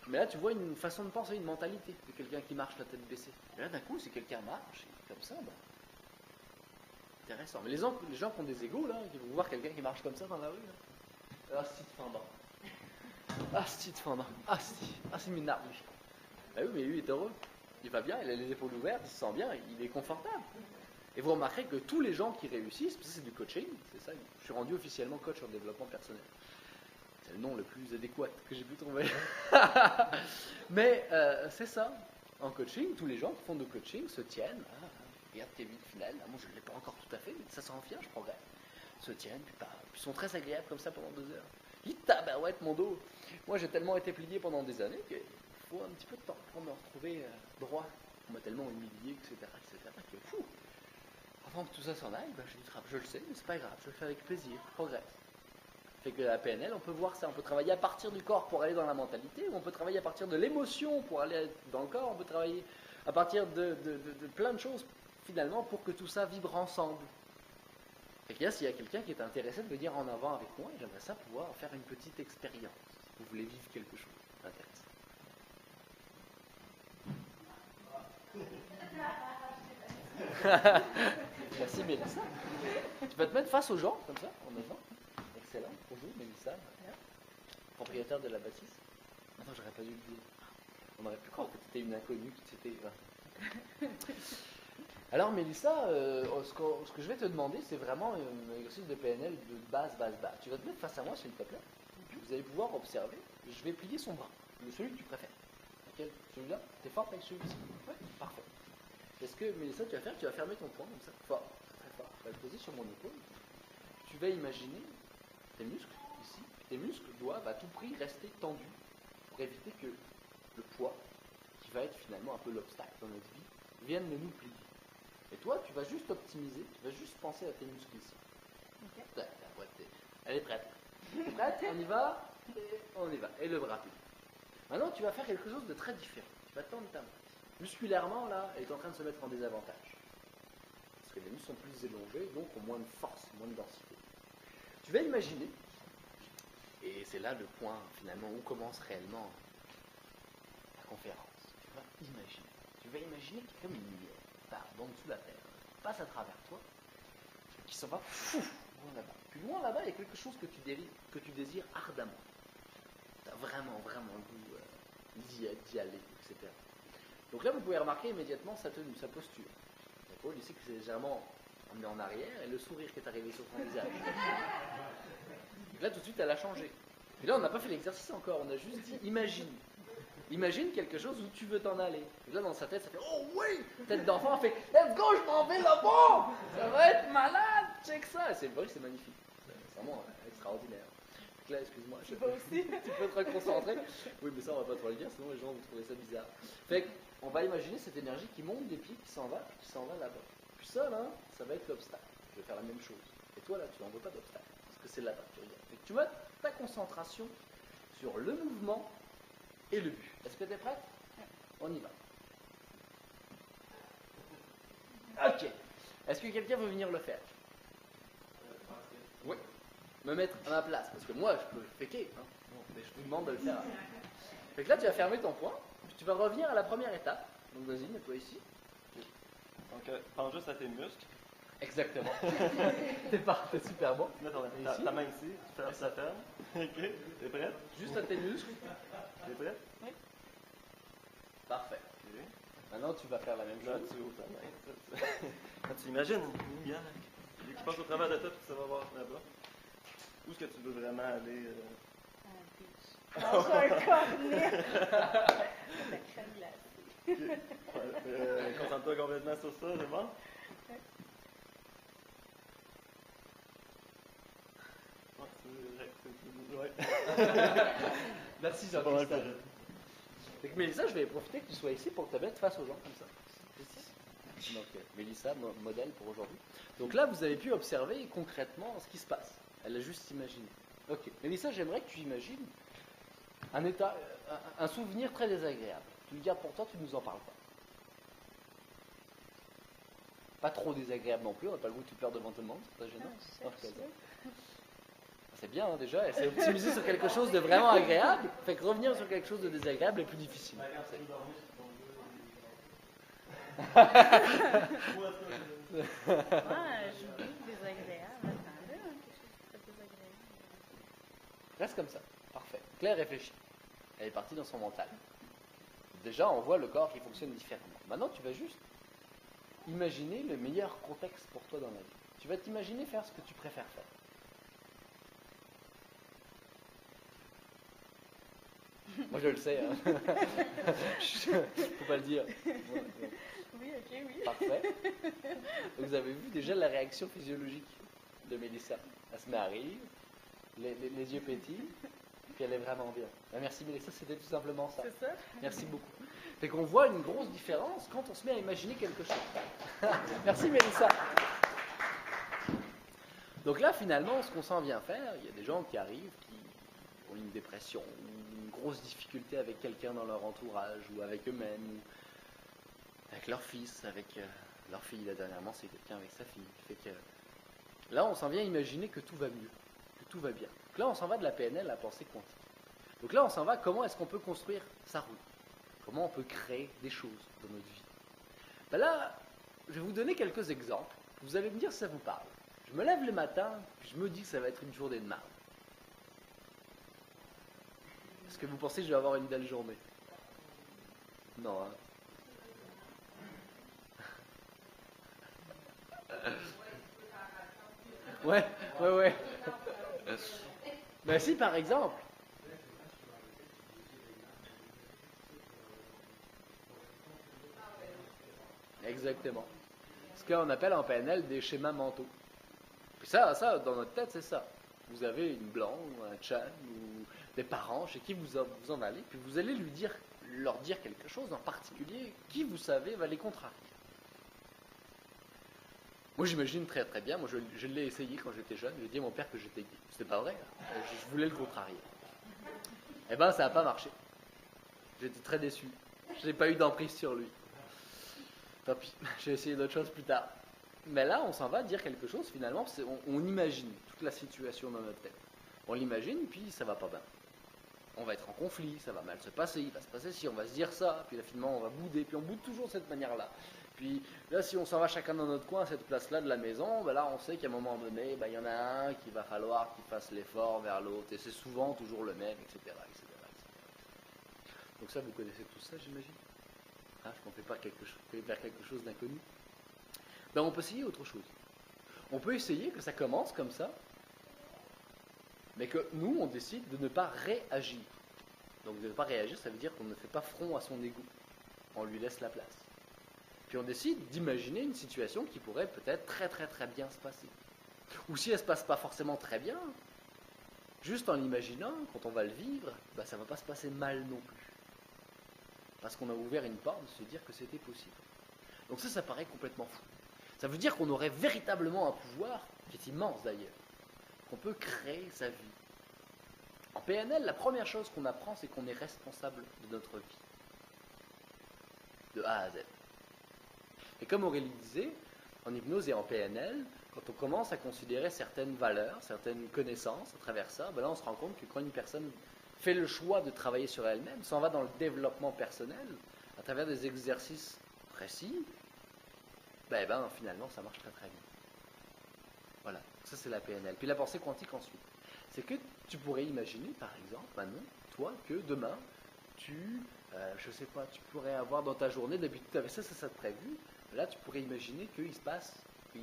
Mais là, tu vois une façon de penser, une mentalité de quelqu'un qui marche la tête baissée. Et là, d'un coup, si quelqu'un marche, comme ça, ben, intéressant. Mais les gens qui ont des égos, là, qui vont voir quelqu'un qui marche comme ça dans la rue, là. Ah, si, tu fais en bas. Ah, si, tu fais en bas. Ah, si, c'est minable, lui. Ah oui, mais lui, il est heureux. Il va bien, il a les épaules ouvertes, il se sent bien, il est confortable. Et vous remarquerez que tous les gens qui réussissent, parce que c'est du coaching, c'est ça, je suis rendu officiellement coach en développement personnel. C'est le nom le plus adéquat que j'ai pu trouver. Mais c'est ça. En coaching, tous les gens qui font de coaching se tiennent. Ah, regarde Kevin Finel, moi je ne l'ai pas encore tout à fait, mais ça s'en vient, je progresse. Se tiennent, puis sont très agréables comme ça pendant 2 heures. Ils tabarouettent mon dos. Moi j'ai tellement été plié pendant des années qu'il faut un petit peu de temps pour me retrouver droit. On m'a tellement humilié, etc. Que fou. Avant que tout ça s'en aille, je le sais, mais c'est pas grave, je le fais avec plaisir, je progresse. Fait que la PNL, on peut voir ça, on peut travailler à partir du corps pour aller dans la mentalité, ou on peut travailler à partir de l'émotion pour aller dans le corps, on peut travailler à partir de plein de choses, finalement, pour que tout ça vibre ensemble. Fait que là, s'il y a quelqu'un qui est intéressé de venir en avant avec moi, j'aimerais ça pouvoir faire une petite expérience. Vous voulez vivre quelque chose d'intéressant. Merci Mélissa. Tu vas te mettre face aux gens, comme ça, en avant. Excellent. Bonjour Mélissa, propriétaire de la bâtisse. Attends, j'aurais pas dû le dire. On aurait pu croire que tu étais une inconnue, que c'était... Alors Mélissa, ce que je vais te demander, c'est vraiment un exercice de PNL de base. Tu vas te mettre face à moi, s'il te plaît. Vous allez pouvoir observer. Je vais plier son bras, celui que tu préfères. Lequel? Celui-là? T'es fort avec celui-ci? Oui, parfait. Est-ce que Mélissa, tu vas fermer ton poing comme ça, fort, très fort. Tu vas le poser sur mon épaule. Tu vas imaginer tes muscles ici. Tes muscles doivent à tout prix rester tendus pour éviter que le poids, qui va être finalement un peu l'obstacle dans notre vie, vienne de nous plier. Et toi, tu vas juste optimiser, tu vas juste penser à tes muscles ici. Okay. Elle est prête. T'es prête? On y va? On y va. Et le bras plie. Maintenant, tu vas faire quelque chose de très différent. Tu vas tendre ta main. Musculairement, là, elle est en train de se mettre en désavantage. Parce que les muscles sont plus élongés, donc ont moins de force, moins de densité. Tu vas imaginer, et c'est là le point, finalement, où commence réellement la conférence. Tu vas imaginer qu'il y a comme une lumière, en dessous de la terre, passe à travers toi, qui s'en va loin là-bas. Puis loin là-bas, il y a quelque chose que tu désires ardemment. Tu as vraiment le goût d'y aller, etc. Donc là, vous pouvez remarquer immédiatement sa tenue, sa posture. D'accord, il sait que c'est légèrement emmené en arrière et le sourire qui est arrivé sur son visage. Donc là, tout de suite, elle a changé. Et là, on n'a pas fait l'exercice encore, on a juste dit imagine. Imagine quelque chose où tu veux t'en aller. Et là, dans sa tête, ça fait oh oui! Tête d'enfant, elle fait let's go, je m'en vais là-bas! Ça va être malade! Check ça! C'est vrai, c'est magnifique. C'est vraiment extraordinaire. Donc là, excuse-moi. Je peux aussi. Tu peux te reconcentrer? Oui, mais ça, on va pas trop le dire, sinon les gens vont trouver ça bizarre. Fait qu'on va imaginer cette énergie qui monte des pieds, qui s'en va là-bas. Puis ça, là, ça va être l'obstacle. Je vais faire la même chose. Et toi, là, tu n'en veux pas d'obstacle. parce que c'est là-bas que tu regardes. Et tu vois ta concentration sur le mouvement et le but. Est-ce que tu es prête? On y va. Ok. Est-ce que quelqu'un veut venir le faire? Oui. Me mettre à ma place, parce que moi, je peux faker, hein. Mais je vous demande de le faire. Fait que là, tu vas fermer ton poing, puis tu vas revenir à la première étape. Donc vas-y, mets-toi ici. Donc, pense juste à tes muscles. Exactement. T'es super bon. Mets Ici. ta main ici, ça ferme. Ok, t'es prête? Juste à tes muscles. T'es prête? Oui. Parfait. Ok. Maintenant, tu vas faire la même Là, chose. tu ouvres ta main. Quand tu imagines une lumière qui passe au travers de toi, puis ça va voir là-bas. Où est-ce que tu veux vraiment aller? Dans un cornet. La crème glacée. Ouais, concentre-toi complètement sur ça, c'est bon? Ouais. Merci C'est pas mal Jean-Christophe. fait. Fait que Mélissa, je vais profiter que tu sois ici pour que tu te mettes face aux gens comme ça. Donc Mélissa, modèle pour aujourd'hui. Donc là, vous avez pu observer concrètement ce qui se passe. Elle a juste imaginé. Ok. Mélissa, j'aimerais que tu imagines un état, un souvenir très désagréable. Tu le gardes pour toi, tu ne nous en parles pas. Pas trop désagréable non plus, on n'a pas le goût que tu pleures devant tout le monde, c'est pas gênant. C'est C'est bien hein, déjà, elle s'est optimisée sur quelque chose de vraiment agréable, fait que revenir sur quelque chose de désagréable est plus difficile. j'oublie désagréable. Attends, là, quelque chose de très désagréable. Reste comme ça, parfait. Claire réfléchit, elle est partie dans son mental. Déjà, on voit le corps qui fonctionne différemment. Maintenant, tu vas juste imaginer le meilleur contexte pour toi dans la vie. Tu vas t'imaginer faire ce que tu préfères faire. Moi, je le sais. Hein. Faut pas le dire. Oui, ok, oui. Parfait. Vous avez vu déjà la réaction physiologique de Mélissa. Elle se met à rire, les yeux pétillent, puis elle est vraiment bien. Ben, merci Mélissa, c'était tout simplement ça. C'est ça? Merci beaucoup. Fait qu'on voit une grosse différence quand on se met à imaginer quelque chose. Merci Mélissa. Donc là, finalement, ce qu'on s'en vient faire, il y a des gens qui arrivent, qui ont une dépression, une grosse difficulté avec quelqu'un dans leur entourage, ou avec eux-mêmes, ou avec leur fils, avec leur fille. Là, dernièrement, c'est quelqu'un avec sa fille. Fait que là, on s'en vient imaginer que tout va mieux, que tout va bien. Donc là, on s'en va de la PNL, la pensée quantique. Donc là, on s'en va, comment est-ce qu'on peut construire sa roue? Comment on peut créer des choses dans notre vie? Ben là, je vais vous donner quelques exemples. Vous allez me dire si ça vous parle. Je me lève le matin, puis je me dis que ça va être une journée de marde. Est-ce que vous pensez que je vais avoir une belle journée? Non, hein? Ouais. Ben si, par exemple. Exactement. Ce qu'on appelle en PNL des schémas mentaux. Puis ça, dans notre tête, c'est ça. Vous avez une blanc, un chan, ou des parents chez qui vous en allez, puis vous allez leur dire quelque chose en particulier qui, vous savez, va les contrarier. Moi, j'imagine très très bien, moi je l'ai essayé quand j'étais jeune, j'ai dit à mon père que j'étais gay. C'était pas vrai, hein. Je voulais le contrarier. Eh ben, ça n'a pas marché. J'étais très déçu. Je n'ai pas eu d'emprise sur lui. Tant pis, j'ai essayé d'autres choses plus tard. Mais là, on s'en va dire quelque chose, finalement, on imagine toute la situation dans notre tête. On l'imagine, puis ça va pas bien. On va être en conflit, ça va mal se passer, il va se passer ci, on va se dire ça, puis là, finalement, on va bouder, puis on boude toujours de cette manière-là. Puis là, si on s'en va chacun dans notre coin, à cette place-là de la maison, ben là, on sait qu'à un moment donné, ben, il y en a un qui va falloir qu'il fasse l'effort vers l'autre, et c'est souvent toujours le même, etc., etc., etc. Donc ça, vous connaissez tout ça, j'imagine? Hein, je ne fais pas vers quelque chose d'inconnu. Ben, on peut essayer autre chose. On peut essayer que ça commence comme ça, mais que nous, on décide de ne pas réagir. Donc de ne pas réagir, ça veut dire qu'on ne fait pas front à son ego. On lui laisse la place. Puis on décide d'imaginer une situation qui pourrait peut-être très très très bien se passer. Ou si elle ne se passe pas forcément très bien, juste en l'imaginant, quand on va le vivre, ben, ça ne va pas se passer mal non plus. Parce qu'on a ouvert une porte de se dire que c'était possible. Donc ça paraît complètement fou. Ça veut dire qu'on aurait véritablement un pouvoir, qui est immense d'ailleurs, qu'on peut créer sa vie. En PNL, la première chose qu'on apprend, c'est qu'on est responsable de notre vie. De A à Z. Et comme Aurélie disait, en hypnose et en PNL, quand on commence à considérer certaines valeurs, certaines connaissances à travers ça, ben là on se rend compte que quand une personne fait le choix de travailler sur elle-même, s'en va dans le développement personnel, à travers des exercices précis, ben finalement ça marche très très bien. Voilà, ça c'est la PNL. Puis la pensée quantique ensuite. C'est que tu pourrais imaginer, par exemple, maintenant, toi, que demain, je sais pas, tu pourrais avoir dans ta journée, d'habitude tu avais ça de prévu, là tu pourrais imaginer qu'il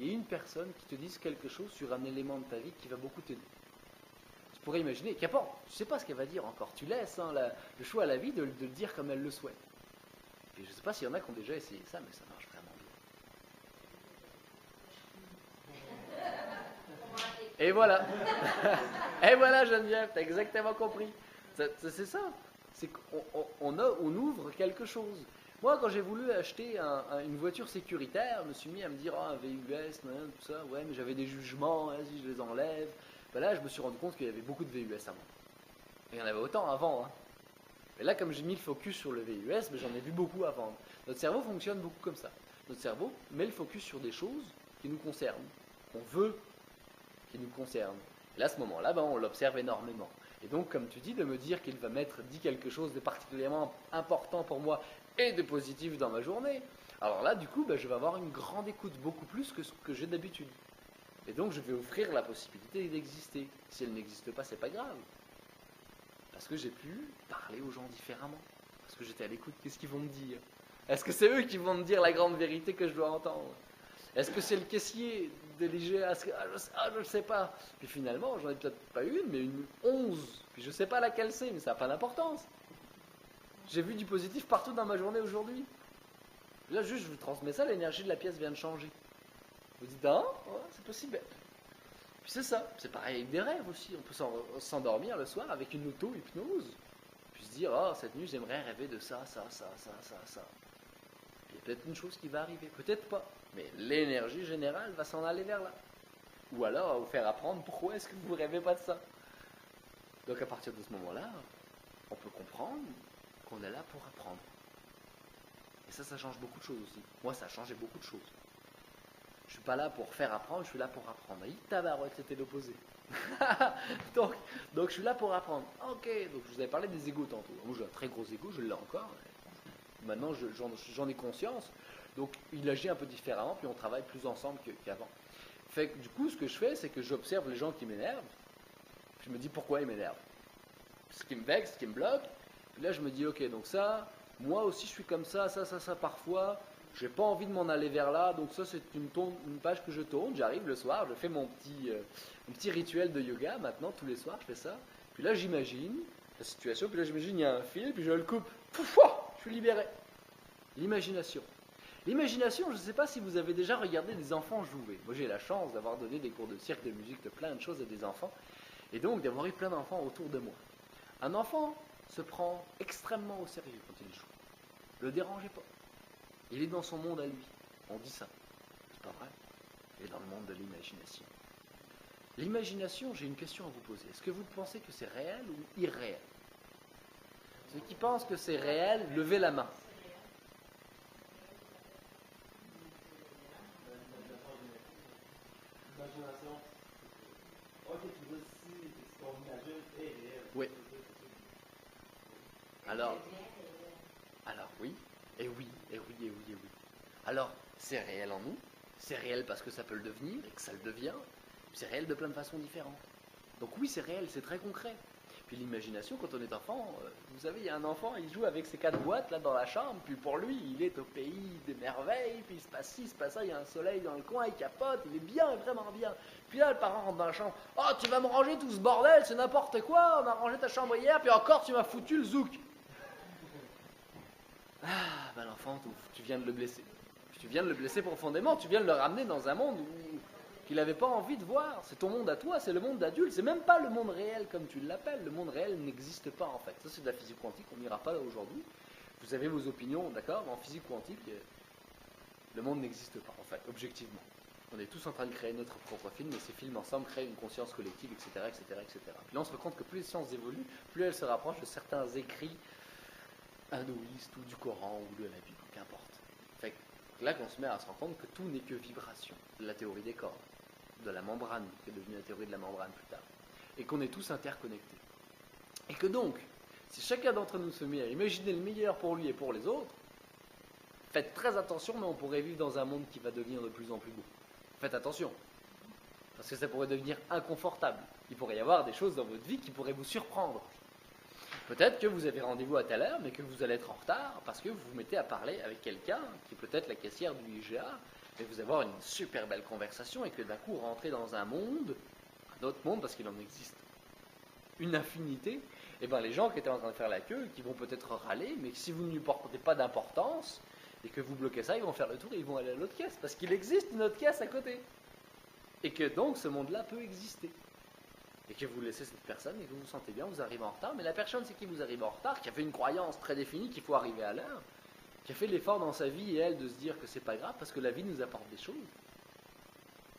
y ait une personne qui te dise quelque chose sur un élément de ta vie qui va beaucoup t'aider. Tu pourrais imaginer, qu'importe, tu ne sais pas ce qu'elle va dire encore, tu laisses le choix à la vie de le dire comme elle le souhaite. Et je ne sais pas s'il y en a qui ont déjà essayé ça, mais ça marche vraiment bien. Et voilà. Et voilà Geneviève, tu as exactement compris. C'est ça. C'est qu'on ouvre quelque chose. Moi, quand j'ai voulu acheter une voiture sécuritaire, je me suis mis à me dire, un VUS, tout ça, ouais, mais j'avais des jugements, si je les enlève. Ben là, je me suis rendu compte qu'il y avait beaucoup de VUS avant. Et il y en avait autant avant. Hein. Et là, comme j'ai mis le focus sur le VUS, ben, j'en ai vu beaucoup avant. Notre cerveau fonctionne beaucoup comme ça. Notre cerveau met le focus sur des choses qui nous concernent, qu'on veut qui nous concernent. Et là, à ce moment-là, ben, on l'observe énormément. Et donc, comme tu dis, de me dire qu'il va dit quelque chose de particulièrement important pour moi et de positif dans ma journée, alors là, du coup, ben, je vais avoir une grande écoute, beaucoup plus que ce que j'ai d'habitude. Et donc, je vais offrir la possibilité d'exister. Si elle n'existe pas, c'est pas grave. Parce que j'ai pu parler aux gens différemment. Parce que j'étais à l'écoute, qu'est-ce qu'ils vont me dire? Est-ce que c'est eux qui vont me dire la grande vérité que je dois entendre? Est-ce que c'est le caissier de l'IGA? Je ne sais pas. Puis finalement, j'en ai peut-être pas une, mais une 11. Puis je ne sais pas laquelle c'est, mais ça n'a pas d'importance. J'ai vu du positif partout dans ma journée aujourd'hui. Là, juste, je vous transmets ça, l'énergie de la pièce vient de changer. Vous dites, ah, ouais, c'est possible. Puis c'est ça. C'est pareil avec des rêves aussi. On peut s'endormir le soir avec une auto-hypnose. Puis se dire, oh, cette nuit, j'aimerais rêver de ça. Il y a peut-être une chose qui va arriver, peut-être pas. Mais l'énergie générale va s'en aller vers là. Ou alors, à vous faire apprendre pourquoi est-ce que vous ne rêvez pas de ça. Donc à partir de ce moment-là, on peut comprendre qu'on est là pour apprendre. Et ça change beaucoup de choses aussi. Moi, ça a changé beaucoup de choses. Je ne suis pas là pour faire apprendre, je suis là pour apprendre. Tabarouette, c'était l'opposé. donc, je suis là pour apprendre. Ok, donc je vous avais parlé des égos tantôt. Moi, j'ai un très gros égo, je l'ai encore. Maintenant, j'en ai conscience. Donc, il agit un peu différemment, puis on travaille plus ensemble qu'avant. Fait que, du coup, ce que je fais, c'est que j'observe les gens qui m'énervent. Puis je me dis pourquoi ils m'énervent. Ce qui me vexe, ce qui me bloque. Puis là, je me dis, ok, donc ça, moi aussi, je suis comme ça, parfois. J'ai pas envie de m'en aller vers là. Donc ça, c'est une page que je tourne. J'arrive le soir, je fais mon petit rituel de yoga. Maintenant, tous les soirs, je fais ça. Puis là, j'imagine la situation. Puis là, j'imagine, il y a un fil, puis je le coupe. Pouf, je suis libéré. L'imagination. L'imagination, je ne sais pas si vous avez déjà regardé des enfants jouer. Moi, j'ai la chance d'avoir donné des cours de cirque, de musique, de plein de choses à des enfants. Et donc, d'avoir eu plein d'enfants autour de moi. Un enfant se prend extrêmement au sérieux quand il joue. Ne le dérangez pas. Il est dans son monde à lui. On dit ça. C'est pas vrai. Il est dans le monde de l'imagination. L'imagination, j'ai une question à vous poser. Est-ce que vous pensez que c'est réel ou irréel? Ceux qui pensent que c'est réel, levez la main. Oui. Alors oui, et oui. Alors, c'est réel en nous, c'est réel parce que ça peut le devenir et que ça le devient, c'est réel de plein de façons différentes. Donc oui, c'est réel, c'est très concret. Puis l'imagination, quand on est enfant, vous savez, il y a un enfant, il joue avec ses 4 boîtes là dans la chambre, puis pour lui, il est au pays des merveilles, puis il se passe ci, il se passe ça, il y a un soleil dans le coin, il capote, il est bien, vraiment bien. Puis là, le parent rentre dans la chambre, « Oh, tu vas me ranger tout ce bordel, c'est n'importe quoi, on a rangé ta chambre hier, puis encore tu m'as foutu le zouk. » Ah, ben l'enfant, tu viens de le blesser. Tu viens de le blesser profondément, tu viens de le ramener dans un monde qu'il n'avait pas envie de voir. C'est ton monde à toi, c'est le monde d'adulte, c'est même pas le monde réel comme tu l'appelles. Le monde réel n'existe pas en fait. Ça, c'est de la physique quantique, on n'ira pas là aujourd'hui. Vous avez vos opinions, d'accord? En physique quantique, le monde n'existe pas en fait, objectivement. On est tous en train de créer notre propre film, et ces films ensemble créent une conscience collective, etc., etc., etc. Puis là, on se rend compte que plus les sciences évoluent, plus elles se rapprochent de certains écrits hindouistes, ou du Coran, ou de la Bible, qu'importe. Fait que là, qu'on se met à se rendre compte que tout n'est que vibration, de la théorie des corps, de la membrane, qui est devenue la théorie de la membrane plus tard, et qu'on est tous interconnectés. Et que donc, si chacun d'entre nous se met à imaginer le meilleur pour lui et pour les autres, faites très attention, mais on pourrait vivre dans un monde qui va devenir de plus en plus beau. Faites attention, parce que ça pourrait devenir inconfortable. Il pourrait y avoir des choses dans votre vie qui pourraient vous surprendre. Peut-être que vous avez rendez-vous à telle heure, mais que vous allez être en retard parce que vous vous mettez à parler avec quelqu'un qui est peut-être la caissière du IGA, et vous allez avoir une super belle conversation et que d'un coup rentrez dans un autre monde, parce qu'il en existe une infinité, et bien les gens qui étaient en train de faire la queue, qui vont peut-être râler, mais si vous ne lui portez pas d'importance, et que vous bloquez ça, ils vont faire le tour et ils vont aller à l'autre caisse, parce qu'il existe une autre caisse à côté. Et que donc ce monde-là peut exister. Et que vous laissez cette personne et que vous vous sentez bien, vous arrivez en retard, mais la personne c'est qui vous arrive en retard, qui a fait une croyance très définie qu'il faut arriver à l'heure, qui a fait l'effort dans sa vie et elle de se dire que c'est pas grave parce que la vie nous apporte des choses,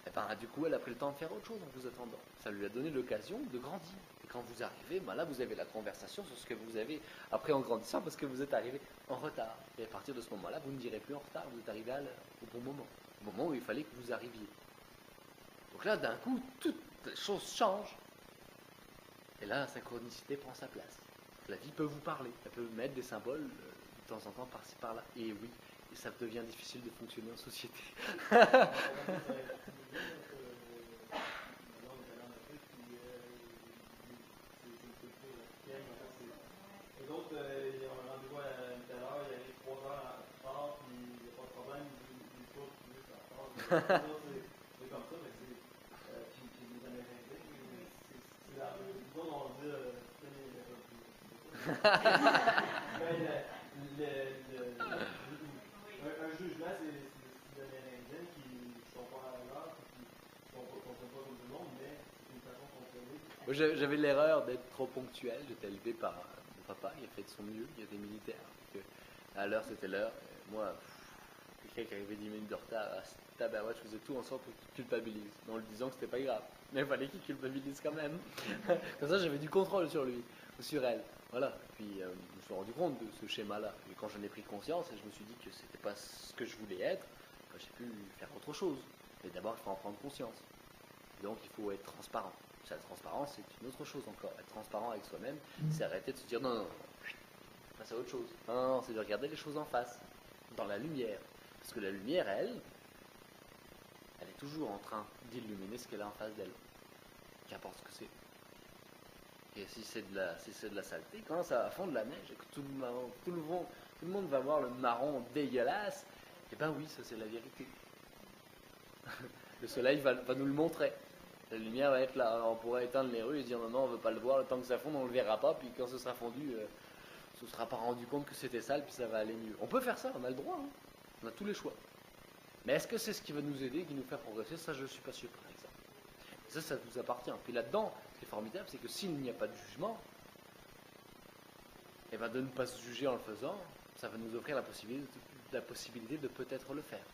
et ben du coup elle a pris le temps de faire autre chose en vous attendant. Ça lui a donné l'occasion de grandir. Et quand vous arrivez, ben là vous avez la conversation sur ce que vous avez appris en grandissant parce que vous êtes arrivé en retard. Et à partir de ce moment-là, vous ne direz plus en retard, vous êtes arrivé à l'heure, au bon moment où il fallait que vous arriviez. Donc là, d'un coup, toutes les choses changent. Et là, la synchronicité prend sa place. La vie peut vous parler, elle peut mettre des symboles de temps en temps par-ci par-là. Et oui, et ça devient difficile de fonctionner en société. Les autres, ils ont un rendez-vous à une telle heure, il arrive 3 heures en retard, puis il n'y a pas de problème, ils sont plus en retard. C'est comme ça, mais c'est. Puis les Amérindiens, c'est la même chose, on dit, un jugement, c'est les Amérindiens qui sont pas à l'heure, qui ne fonctionnent pas comme tout le monde, mais c'est une façon de fonctionner. Moi, j'avais l'erreur d'être trop ponctuel. J'étais élevé par mon papa, il a fait de son mieux, il était militaire. Donc, à l'heure, c'était l'heure. Et moi, quelqu'un qui arrivait 10 minutes de retard, tabarouette, je faisais tout en sorte pour qu'il culpabilise, en lui disant que c'était pas grave. Mais il fallait qu'il culpabilise quand même. Comme ça, j'avais du contrôle sur lui, ou sur elle. Voilà. Puis, je me suis rendu compte de ce schéma-là. Et quand j'en ai pris conscience, et je me suis dit que c'était pas ce que je voulais être, ben, j'ai pu faire autre chose. Mais d'abord, il faut en prendre conscience. Donc, il faut être transparent. La transparence, c'est une autre chose encore. Être transparent avec soi-même, c'est arrêter de se dire non, passe à autre chose. Non, c'est de regarder les choses en face, dans la lumière. Parce que la lumière, elle est toujours en train d'illuminer ce qu'elle a en face d'elle. Qu'importe ce que c'est. Et si c'est de la saleté, quand ça va fondre de la neige et que tout le monde va voir le marron dégueulasse, eh ben oui, ça c'est la vérité. Le soleil va nous le montrer. La lumière va être là. On pourrait éteindre les rues et dire non, on ne veut pas le voir. Le temps que ça fonde, on ne le verra pas. Puis quand ce sera fondu, on ne se sera pas rendu compte que c'était sale, puis ça va aller mieux. On peut faire ça, on a le droit. Hein. On a tous les choix. Mais est-ce que c'est ce qui va nous aider, qui nous fait progresser? Ça, je ne suis pas sûr, par exemple. Et ça nous appartient. Puis là-dedans, ce qui est formidable, c'est que s'il n'y a pas de jugement, et ben de ne pas se juger en le faisant, ça va nous offrir la possibilité de peut-être le faire.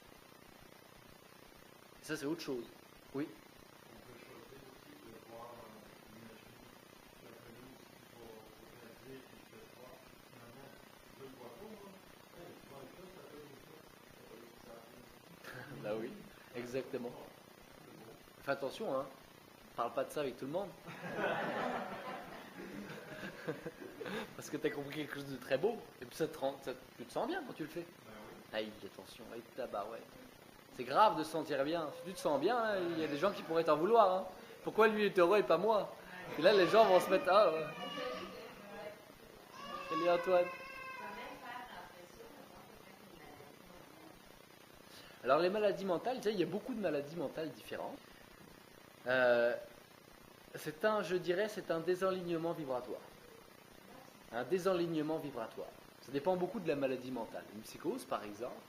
Et ça, c'est autre chose. Oui. Bah oui, exactement. Fais attention, hein. Parle pas de ça avec tout le monde. Parce que tu as compris quelque chose de très beau. Et puis tu te sens bien quand tu le fais. Aïe, attention, aïe, tabarouette. C'est grave de se sentir bien. Si tu te sens bien, hein, il y a des gens qui pourraient t'en vouloir. Hein. Pourquoi lui est heureux et pas moi? Et là, les gens vont se mettre... Ah, ouais. Salut Antoine. Alors les maladies mentales, tu sais, il y a beaucoup de maladies mentales différentes. C'est un désalignement vibratoire. Un désalignement vibratoire. Ça dépend beaucoup de la maladie mentale. Une psychose, par exemple,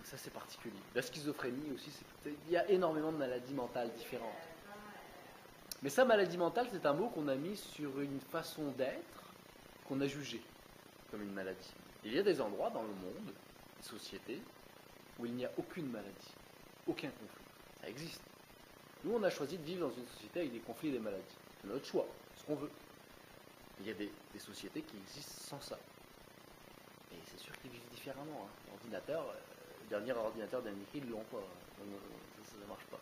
ça c'est particulier. La schizophrénie aussi, il y a énormément de maladies mentales différentes. Mais ça, maladie mentale, c'est un mot qu'on a mis sur une façon d'être qu'on a jugé comme une maladie. Il y a des endroits dans le monde, des sociétés, où il n'y a aucune maladie. aucun conflit. Ça existe. Nous, on a choisi de vivre dans une société avec des conflits et des maladies. C'est notre choix, ce qu'on veut. Il y a des sociétés qui existent sans ça. Et c'est sûr qu'ils vivent différemment. Hein. L'ordinateur, le dernier ordinateur d'Amérique, ils ne l'ont pas. Ça ne marche pas.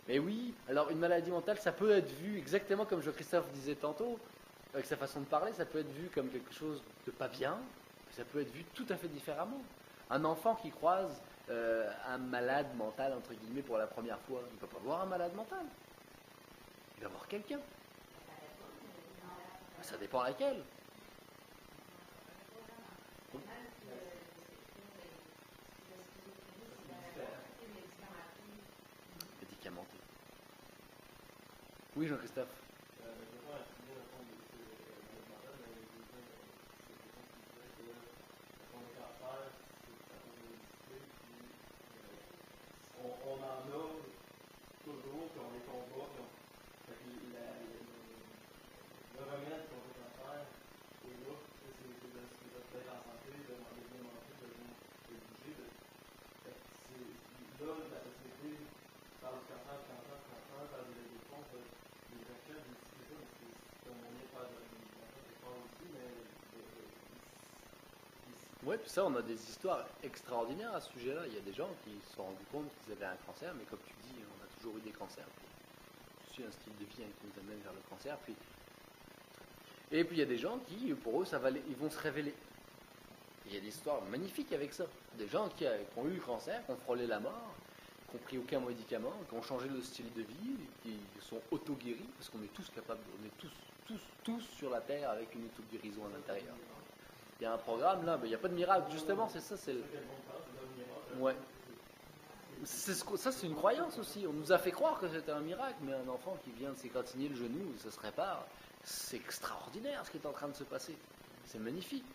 Mais oui, alors une maladie mentale, ça peut être vu exactement comme Jean-Christophe disait tantôt, avec sa façon de parler, ça peut être vu comme quelque chose de pas bien, ça peut être vu tout à fait différemment. Un enfant qui croise un malade mental, entre guillemets, pour la première fois, il ne peut pas voir un malade mental. Il va voir quelqu'un. Ça dépend laquelle. Médicamenté. Oui, Jean-Christophe. On en a toujours, puis on les combat, puis le remède qu'on veut en faire, et là, c'est peut-être en santé, de bien manger, de bouger. Là, la société parle du cancer, parle des réductions, des vaccins, des petits ça, parce que c'est un moyen de faire de l'alimentation, c'est pas aussi, mais Oui, puis ça, on a des histoires extraordinaires à ce sujet-là. Il y a des gens qui se sont rendus compte qu'ils avaient un cancer, mais comme tu dis, on a toujours eu des cancers. C'est un style de vie qui nous amène vers le cancer. Et puis il y a des gens qui, pour eux, ils vont se révéler. Il y a des histoires magnifiques avec ça. Des gens qui ont eu le cancer, qui ont frôlé la mort, qui n'ont pris aucun médicament, qui ont changé de style de vie, qui sont auto-guéris, parce qu'on est tous capables, on est tous sur la Terre avec une auto-guérison à l'intérieur. Il y a un programme là, mais il n'y a pas de miracle, justement, c'est ça, c'est le... Ouais. Ça, c'est une croyance aussi. On nous a fait croire que c'était un miracle, mais un enfant qui vient de s'égratigner le genou, ça se répare, c'est extraordinaire ce qui est en train de se passer. C'est magnifique.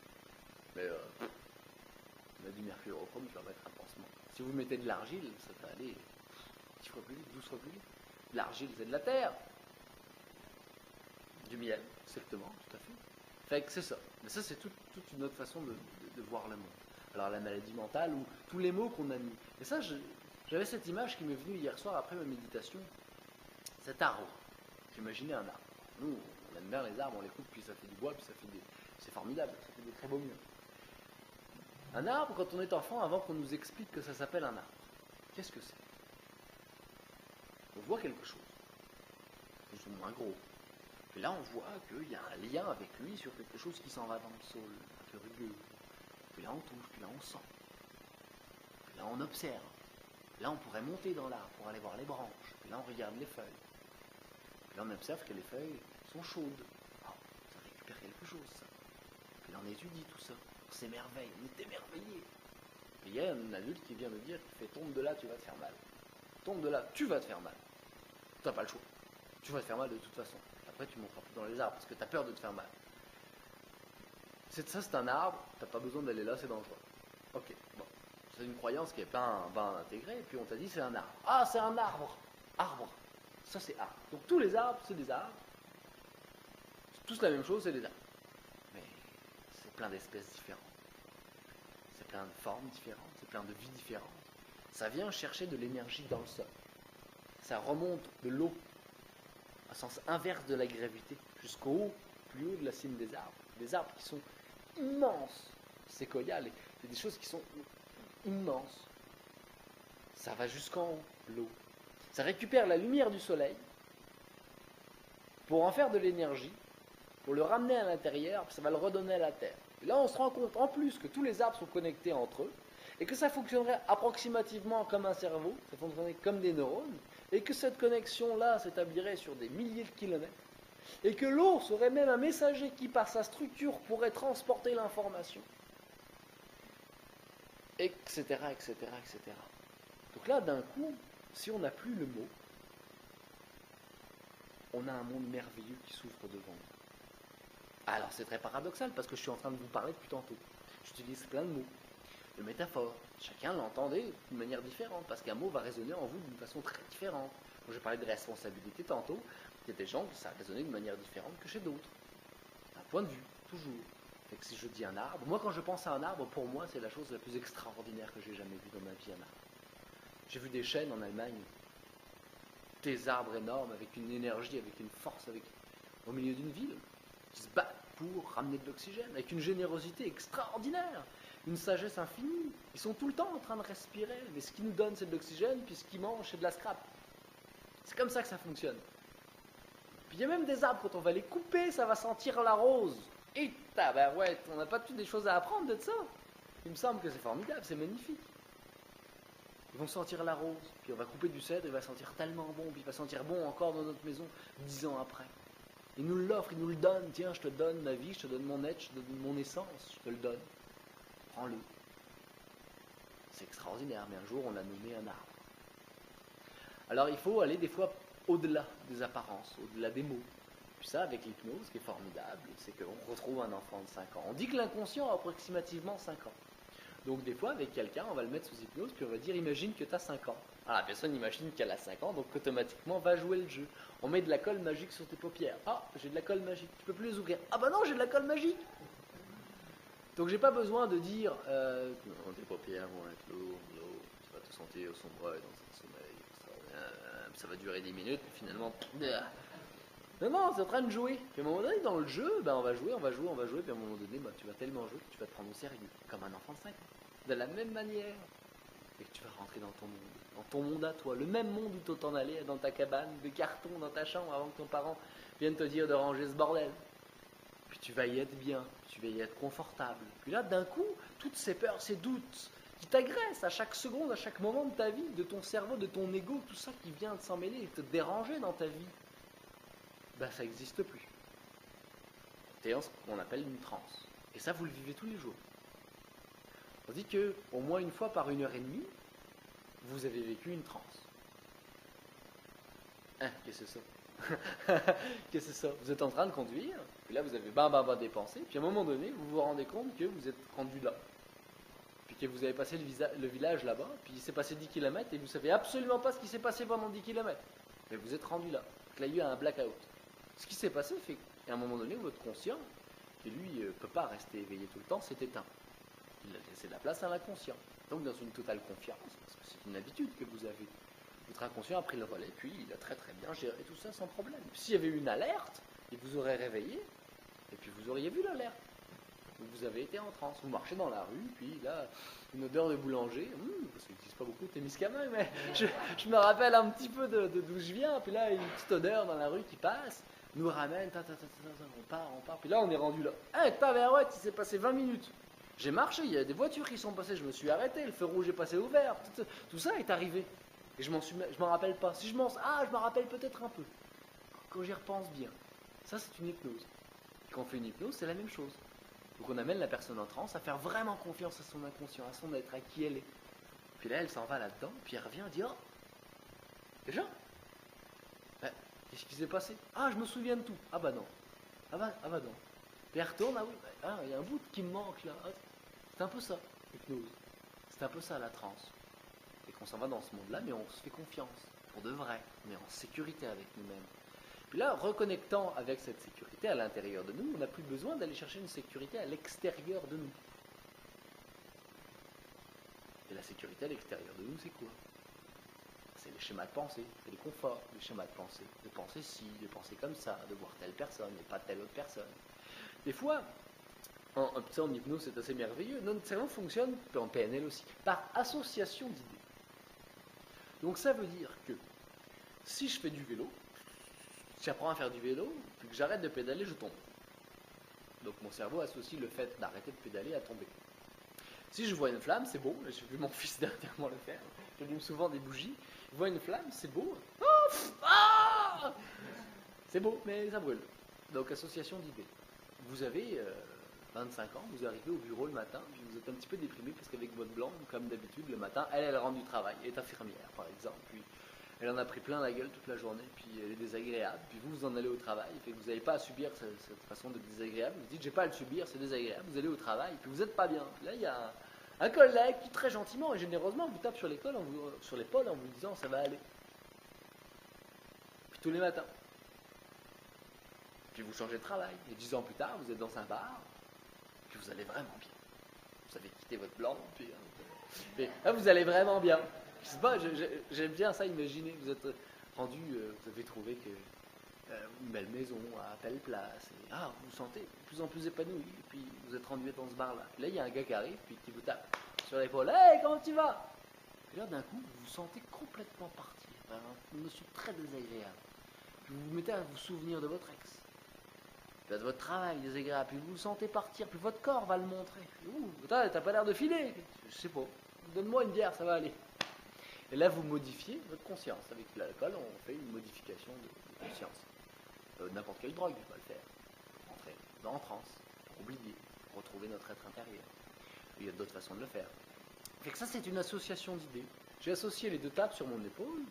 Mais on a du mercurochrome, tu vas mettre un pansement. Si vous mettez de l'argile, ça va aller 10 fois plus vite, 12 fois plus vite. L'argile, c'est de la terre. Du miel, exactement, tout à fait. Fait que c'est ça. Mais ça, c'est toute une autre façon de voir le monde. Alors la maladie mentale ou tous les mots qu'on a mis. Et ça, j'avais cette image qui m'est venue hier soir après ma méditation. Cet arbre. J'imaginais un arbre. Nous, on aime bien les arbres, on les coupe, puis ça fait du bois, puis c'est formidable, ça fait des très beaux murs. Un arbre, quand on est enfant, avant qu'on nous explique que ça s'appelle un arbre, qu'est-ce que c'est? On voit quelque chose, plus ou moins gros. Et là, on voit qu'il y a un lien avec lui sur quelque chose qui s'en va dans le sol, un peu rugueux. Puis là, on touche, puis là, on sent. Puis là, on observe. Puis là, on pourrait monter dans l'arbre pour aller voir les branches. Puis là, on regarde les feuilles. Puis là, on observe que les feuilles sont chaudes. Ah, ça récupère quelque chose, ça. Puis là, on étudie tout ça. On s'émerveille, on est émerveillé. Et il y a un adulte qui vient me dire, qui fait, tombe de là, tu vas te faire mal. Tombe de là, tu vas te faire mal. Tu n'as pas le choix. Tu vas te faire mal de toute façon. Après, tu ne monteras plus dans les arbres parce que tu as peur de te faire mal. Ça, c'est un arbre, tu n'as pas besoin d'aller là, c'est dangereux. Ok, bon. C'est une croyance qui n'est pas intégrée, et puis on t'a dit c'est un arbre. Ah, c'est un arbre. Arbre. Ça, c'est arbre. Donc tous les arbres, c'est des arbres. C'est tous la même chose, c'est des arbres. Mais c'est plein d'espèces différentes. C'est plein de formes différentes, c'est plein de vies différentes. Ça vient chercher de l'énergie dans le sol. Ça remonte de l'eau, à sens inverse de la gravité, jusqu'au haut, plus haut de la cime des arbres. Des arbres qui sont immenses. Séquoia, c'est des choses qui sont immenses. Ça va jusqu'en haut, l'eau. Ça récupère la lumière du soleil pour en faire de l'énergie, pour le ramener à l'intérieur, puis ça va le redonner à la terre. Et là, on se rend compte en plus que tous les arbres sont connectés entre eux, et que ça fonctionnerait approximativement comme un cerveau, ça fonctionnerait comme des neurones, et que cette connexion-là s'établirait sur des milliers de kilomètres, et que l'eau serait même un messager qui, par sa structure, pourrait transporter l'information, etc., etc., etc. Donc là, d'un coup, si on n'a plus le mot, on a un monde merveilleux qui s'ouvre devant nous. Alors c'est très paradoxal, parce que je suis en train de vous parler depuis tantôt. J'utilise plein de mots, de métaphores. Chacun l'entendait d'une manière différente, parce qu'un mot va résonner en vous d'une façon très différente. Quand j'ai parlé de responsabilité tantôt, il y a des gens qui ça résonnait d'une manière différente que chez d'autres. Un point de vue, toujours. Fait que si je dis un arbre, moi quand je pense à un arbre, pour moi c'est la chose la plus extraordinaire que j'ai jamais vue dans ma vie, un arbre. J'ai vu des chênes en Allemagne, des arbres énormes avec une énergie, avec une force, au milieu d'une ville, qui se battent pour ramener de l'oxygène, avec une générosité extraordinaire, une sagesse infinie. Ils sont tout le temps en train de respirer, mais ce qu'ils nous donnent, c'est de l'oxygène, puis ce qu'ils mangent, c'est de la scrap. C'est comme ça que ça fonctionne. Puis il y a même des arbres, quand on va les couper, ça va sentir la rose. Et tabarouette, on n'a pas toutes des choses à apprendre de ça. Il me semble que c'est formidable, c'est magnifique. Ils vont sentir la rose, puis on va couper du cèdre, il va sentir tellement bon, puis il va sentir bon encore dans notre maison 10 ans après. Il nous l'offre, il nous le donne. Tiens, je te donne ma vie, je te donne mon être, je te donne mon essence, je te le donne. Prends-le. C'est extraordinaire, mais un jour on a nommé un arbre. Alors il faut aller des fois au-delà des apparences, au-delà des mots. Puis ça, avec l'hypnose, ce qui est formidable, c'est qu'on retrouve un enfant de 5 ans. On dit que l'inconscient a approximativement 5 ans. Donc des fois, avec quelqu'un, on va le mettre sous hypnose, puis on va dire, imagine que tu as 5 ans. Alors la personne imagine qu'elle a 5 ans, donc automatiquement va jouer le jeu. On met de la colle magique sur tes paupières. Ah, j'ai de la colle magique, tu peux plus les ouvrir. Ah bah non, j'ai de la colle magique. Donc j'ai pas besoin de dire, tes paupières vont être lourdes, tu vas te sentir sombre dans un sommeil, ça va durer 10 minutes, puis finalement... Non, c'est en train de jouer. Puis à un moment donné, dans le jeu, on va jouer, puis à un moment donné, tu vas tellement jouer que tu vas te prendre au sérieux, comme un enfant de 5 ans. De la même manière. Et que tu vas rentrer dans ton monde à toi, le même monde où tu t'en allais, dans ta cabane, de carton, dans ta chambre, avant que ton parent vienne te dire de ranger ce bordel. Puis tu vas y être bien, tu vas y être confortable. Puis là, d'un coup, toutes ces peurs, ces doutes, qui t'agressent à chaque seconde, à chaque moment de ta vie, de ton cerveau, de ton ego, tout ça qui vient de s'en mêler et te déranger dans ta vie, ça n'existe plus. C'est ce qu'on appelle une transe. Et ça, vous le vivez tous les jours. On dit qu'au moins une fois par 1h30, vous avez vécu une transe. Qu'est-ce que c'est ça? Qu'est-ce que c'est ça? Vous êtes en train de conduire, puis là vous avez dépensé, puis à un moment donné, vous vous rendez compte que vous êtes rendu là. Puis que vous avez passé le village là-bas, puis il s'est passé 10 km, et vous ne savez absolument pas ce qui s'est passé pendant 10 km. Mais vous êtes rendu là. Donc là, il y a eu un blackout. Ce qui s'est passé fait qu'à un moment donné, votre conscient, qui lui ne peut pas rester éveillé tout le temps, s'est éteint. Il a laissé de la place à l'inconscient. Donc dans une totale confiance, parce que c'est une habitude que vous avez. Votre inconscient a pris le relais, puis il a très très bien géré tout ça sans problème. S'il y avait eu une alerte, il vous aurait réveillé, et puis vous auriez vu l'alerte. Donc vous avez été en transe. Vous marchez dans la rue, puis là, une odeur de boulanger, parce qu'il n'existe pas beaucoup de Témiscamingue, mais je me rappelle un petit peu d'où je viens, puis là, une petite odeur dans la rue qui passe, nous ramène, on part, puis là on est rendu là. Tabarouette, il s'est passé 20 minutes. J'ai marché, il y a des voitures qui sont passées, je me suis arrêté, le feu rouge est passé au vert, tout ça est arrivé. Et je m'en rappelle pas. Si je m'en rappelle peut-être un peu. Quand j'y repense bien. Ça, c'est une hypnose. Et quand on fait une hypnose, c'est la même chose. Donc on amène la personne en transe à faire vraiment confiance à son inconscient, à son être, à qui elle est. Puis là, elle s'en va là-dedans, puis elle revient et dit, déjà qu'est-ce qui s'est passé? Je me souviens de tout. Non. Non. Puis elle retourne, il y a un bout qui me manque là. C'est un peu ça, l'hypnose. C'est un peu ça, la transe. Et qu'on s'en va dans ce monde-là, mais on se fait confiance. Pour de vrai. On est en sécurité avec nous-mêmes. Puis là, reconnectant avec cette sécurité à l'intérieur de nous, on n'a plus besoin d'aller chercher une sécurité à l'extérieur de nous. Et la sécurité à l'extérieur de nous, c'est quoi? C'est les schémas de pensée, c'est les conforts, les schémas de pensée. De penser ci, de penser comme ça, de voir telle personne et pas telle autre personne. Des fois, en hypnose, c'est assez merveilleux. Notre cerveau fonctionne, en PNL aussi, par association d'idées. Donc ça veut dire que si je fais du vélo, j'apprends à faire du vélo, puis que j'arrête de pédaler, je tombe. Donc mon cerveau associe le fait d'arrêter de pédaler à tomber. Si je vois une flamme, c'est beau. J'ai vu mon fils dernièrement le faire. J'allume souvent des bougies. Je vois une flamme, c'est beau. C'est beau, mais ça brûle. Donc association d'idées. Vous avez 25 ans, vous arrivez au bureau le matin, puis vous êtes un petit peu déprimé parce qu'avec votre blonde, comme d'habitude, le matin, elle rentre du travail. Elle est infirmière, par exemple. Puis elle en a pris plein la gueule toute la journée, puis elle est désagréable. Puis vous en allez au travail, et vous n'avez pas à subir cette façon de désagréable. Vous dites, j'ai pas à le subir, c'est désagréable. Vous allez au travail, puis vous n'êtes pas bien. Puis là, il y a un collègue qui, très gentiment et généreusement, vous tape sur l'épaule en vous disant, ça va aller. Puis tous les matins. Puis vous changez de travail. Et 10 ans plus tard, vous êtes dans un bar, puis vous allez vraiment bien. Vous avez quitté votre blonde, puis là, vous allez vraiment bien. Je sais pas, j'aime bien ça, imaginez, vous êtes rendu, vous avez trouvé que une belle maison à telle place, et vous vous sentez de plus en plus épanoui, et puis vous êtes rendu dans ce bar-là. Là, il y a un gars qui arrive, puis qui vous tape sur l'épaule. Hey, comment tu vas? Et là, d'un coup, vous vous sentez complètement partir par une émotion très désagréable. Puis vous vous mettez à vous souvenir de votre ex, puis de votre travail désagréable, puis vous vous sentez partir, puis votre corps va le montrer. Ouh, t'as pas l'air de filer. Je sais pas, donne-moi une bière, ça va aller. Et là, vous modifiez votre conscience. Avec l'alcool, on fait une modification de conscience. N'importe quelle drogue va le faire. Pour rentrer en transe, pour oublier, pour retrouver notre être intérieur. Il y a d'autres façons de le faire. Fait que ça, c'est une association d'idées. J'ai associé les deux tapes sur mon épaule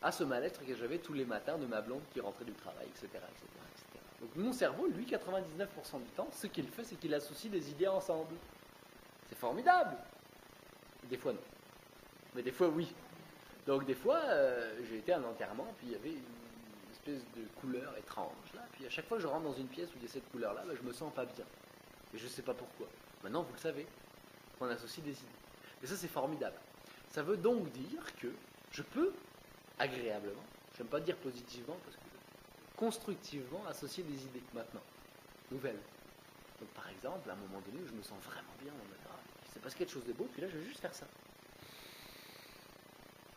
à ce mal-être que j'avais tous les matins de ma blonde qui rentrait du travail, etc., etc., etc. Donc mon cerveau, lui, 99% du temps, ce qu'il fait, c'est qu'il associe des idées ensemble. C'est formidable. Des fois, non. Mais des fois, oui. Donc des fois, j'ai été à un enterrement, puis il y avait une espèce de couleur étrange, là. Puis à chaque fois que je rentre dans une pièce où il y a cette couleur-là, je me sens pas bien. Et je ne sais pas pourquoi. Maintenant, vous le savez, on associe des idées. Et ça, c'est formidable. Ça veut donc dire que je peux, agréablement, je n'aime pas dire positivement, parce que constructivement, associer des idées, maintenant, nouvelles. Donc par exemple, à un moment donné où je me sens vraiment bien dans ma travail, il s'est passé quelque chose de beau, puis là, je vais juste faire ça.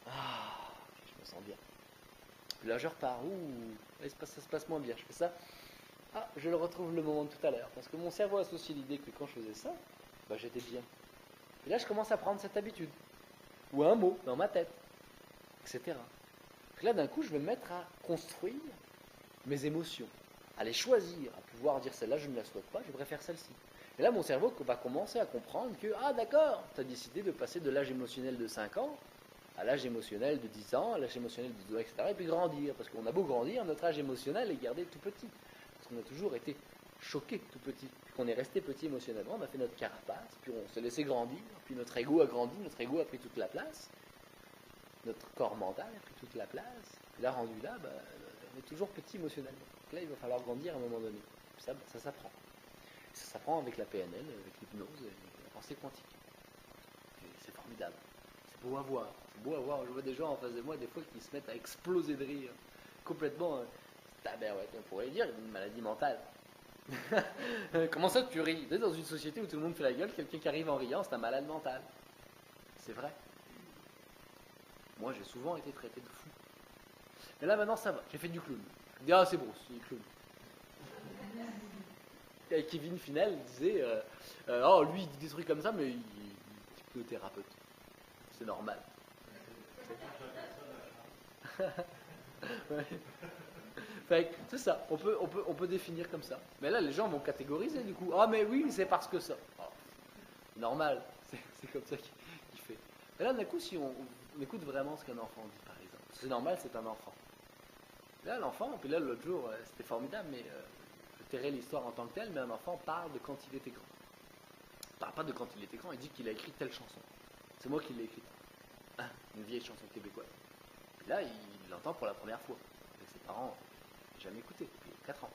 Je me sens bien. Puis là, je repars. Ça se passe moins bien. Je fais ça. Je le retrouve le moment de tout à l'heure. Parce que mon cerveau associe l'idée que quand je faisais ça, j'étais bien. Et là, je commence à prendre cette habitude. Ou un mot dans ma tête, etc. Puis là, d'un coup, je vais me mettre à construire mes émotions, à les choisir, à pouvoir dire celle-là, je ne la souhaite pas, je préfère celle-ci. Et là, mon cerveau va commencer à comprendre que, d'accord, tu as décidé de passer de l'âge émotionnel de 5 ans à l'âge émotionnel de 10 ans, à l'âge émotionnel de 12 ans, etc. Et puis grandir. Parce qu'on a beau grandir, notre âge émotionnel est gardé tout petit. Parce qu'on a toujours été choqué tout petit. Puis qu'on est resté petit émotionnellement, on a fait notre carapace, puis on s'est laissé grandir, puis notre ego a grandi, notre ego a pris toute la place, notre corps mental a pris toute la place. Puis là, rendu là, on est toujours petit émotionnellement. Donc là, il va falloir grandir à un moment donné. Puis ça s'apprend. Ça s'apprend avec la PNL, avec l'hypnose, et la pensée quantique. Et c'est formidable. C'est beau à voir. C'est beau à voir. Je vois des gens en face de moi, des fois, qui se mettent à exploser de rire. Complètement. On pourrait dire une maladie mentale. Comment ça, tu ris? Dans une société où tout le monde fait la gueule, quelqu'un qui arrive en riant, c'est un malade mental. C'est vrai. Moi, j'ai souvent été traité de fou. Mais là, maintenant, ça va. J'ai fait du clown. Je dis, c'est bon, c'est du clown. Et Kevin Finel disait, lui, il dit des trucs comme ça, mais il est hypnothérapeute. C'est normal. Ouais. C'est ça, on peut définir comme ça. Mais là, les gens vont catégoriser du coup. Mais oui, c'est parce que ça. Normal, c'est comme ça qu'il fait. Et là, d'un coup, si on écoute vraiment ce qu'un enfant dit, par exemple. C'est normal, c'est un enfant. Là, l'enfant, puis là, l'autre jour, c'était formidable, mais je tairai l'histoire en tant que telle, mais un enfant parle de quand il était grand. Il parle pas de quand il était grand, il dit qu'il a écrit telle chanson. C'est moi qui l'ai écrite. Une vieille chanson québécoise. Puis là, il l'entend pour la première fois. Avec ses parents, jamais écouté, depuis 4 ans.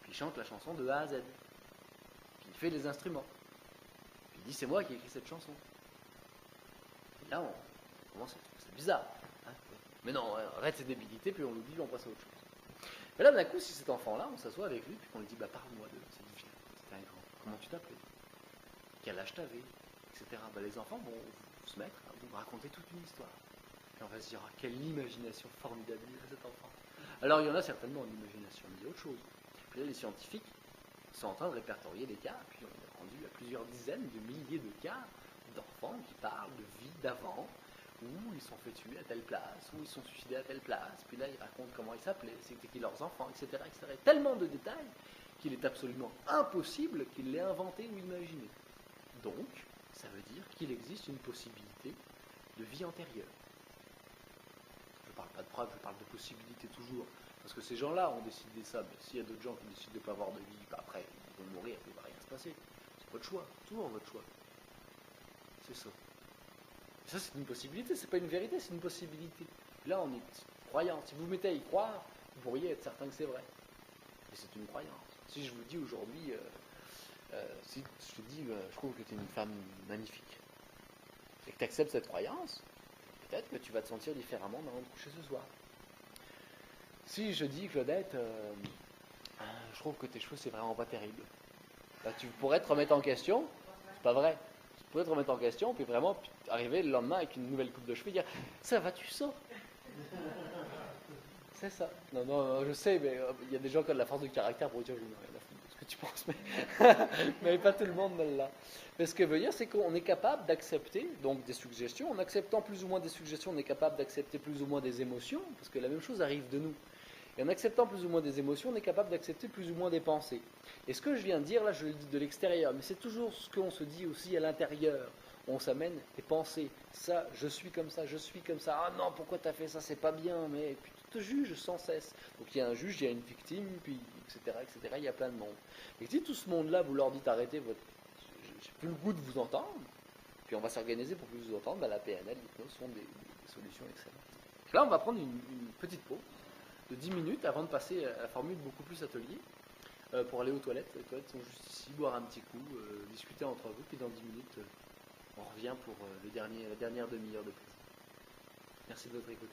Puis il chante la chanson de A à Z. Puis il fait les instruments. Puis il dit, c'est moi qui ai écrit cette chanson. Et là, on commence à trouver ça bizarre. Mais non, arrête ces débilités, puis on l'oublie, on passe à autre chose. Et là, d'un coup, si cet enfant-là, on s'assoit avec lui, puis qu'on lui dit, parle-moi de cette vie, c'était un grand. Comment tu t'appelais? Quel âge t'avais? Etc. Les enfants vont se mettre à vous raconter toute une histoire. Et on va se dire, quelle imagination formidable de cet enfant. Alors, il y en a certainement une imagination, mais il y a autre chose. Puis là, les scientifiques sont en train de répertorier des cas, puis on est rendu à plusieurs dizaines de milliers de cas d'enfants qui parlent de vie d'avant, où ils sont fait tuer à telle place, où ils sont suicidés à telle place, puis là, ils racontent comment ils s'appelaient, c'était qui leurs enfants, etc., etc. Tellement de détails qu'il est absolument impossible qu'ils l'aient inventé ou imaginé. Donc, ça veut dire qu'il existe une possibilité de vie antérieure. Je ne parle pas de preuve, je parle de possibilité toujours. Parce que ces gens-là ont décidé ça, mais s'il y a d'autres gens qui décident de ne pas avoir de vie, après, ils vont mourir, il ne va rien se passer. C'est votre choix, toujours votre choix. C'est ça. Et ça, c'est une possibilité, c'est pas une vérité, c'est une possibilité. Là, on est croyant. Si vous vous mettez à y croire, vous pourriez être certain que c'est vrai. Et c'est une croyance. Si je vous dis aujourd'hui... si je te dis, je trouve que tu es une femme magnifique, et que tu acceptes cette croyance, peut-être que tu vas te sentir différemment avant de coucher ce soir. Si je dis, Claudette, je trouve que tes cheveux, c'est vraiment pas terrible. Bah, tu pourrais te remettre en question, c'est pas vrai. Tu pourrais te remettre en question, puis vraiment arriver le lendemain avec une nouvelle coupe de cheveux et dire, ça va, tu sors. C'est ça. Non, non, je sais, mais il y a des gens qui ont de la force de caractère pour dire, je n'ai rien à foutre de ce que tu penses, mais pas tout le monde là. Mais ce que veut dire, c'est qu'on est capable d'accepter donc des suggestions. En acceptant plus ou moins des suggestions, on est capable d'accepter plus ou moins des émotions, parce que la même chose arrive de nous. Et en acceptant plus ou moins des émotions, on est capable d'accepter plus ou moins des pensées. Et ce que je viens de dire, là, je le dis de l'extérieur, mais c'est toujours ce qu'on se dit aussi à l'intérieur. On s'amène des pensées. Ça, je suis comme ça, je suis comme ça. Ah non, pourquoi tu as fait ça, c'est pas bien. Mais puis tu te juges sans cesse. Donc il y a un juge, il y a une victime, puis etc., etc. Il y a plein de monde. Et si tout ce monde-là, vous leur dites arrêtez, j'ai plus le goût de vous entendre, puis on va s'organiser pour plus vous entendre, la PNL, l'hypnose sont des solutions excellentes. Là, on va prendre une petite pause de 10 minutes avant de passer à la formule beaucoup plus atelier pour aller aux toilettes. Les toilettes sont juste ici, boire un petit coup, discuter entre vous, puis dans 10 minutes, on revient pour la dernière demi-heure de pause. Merci de votre écoute.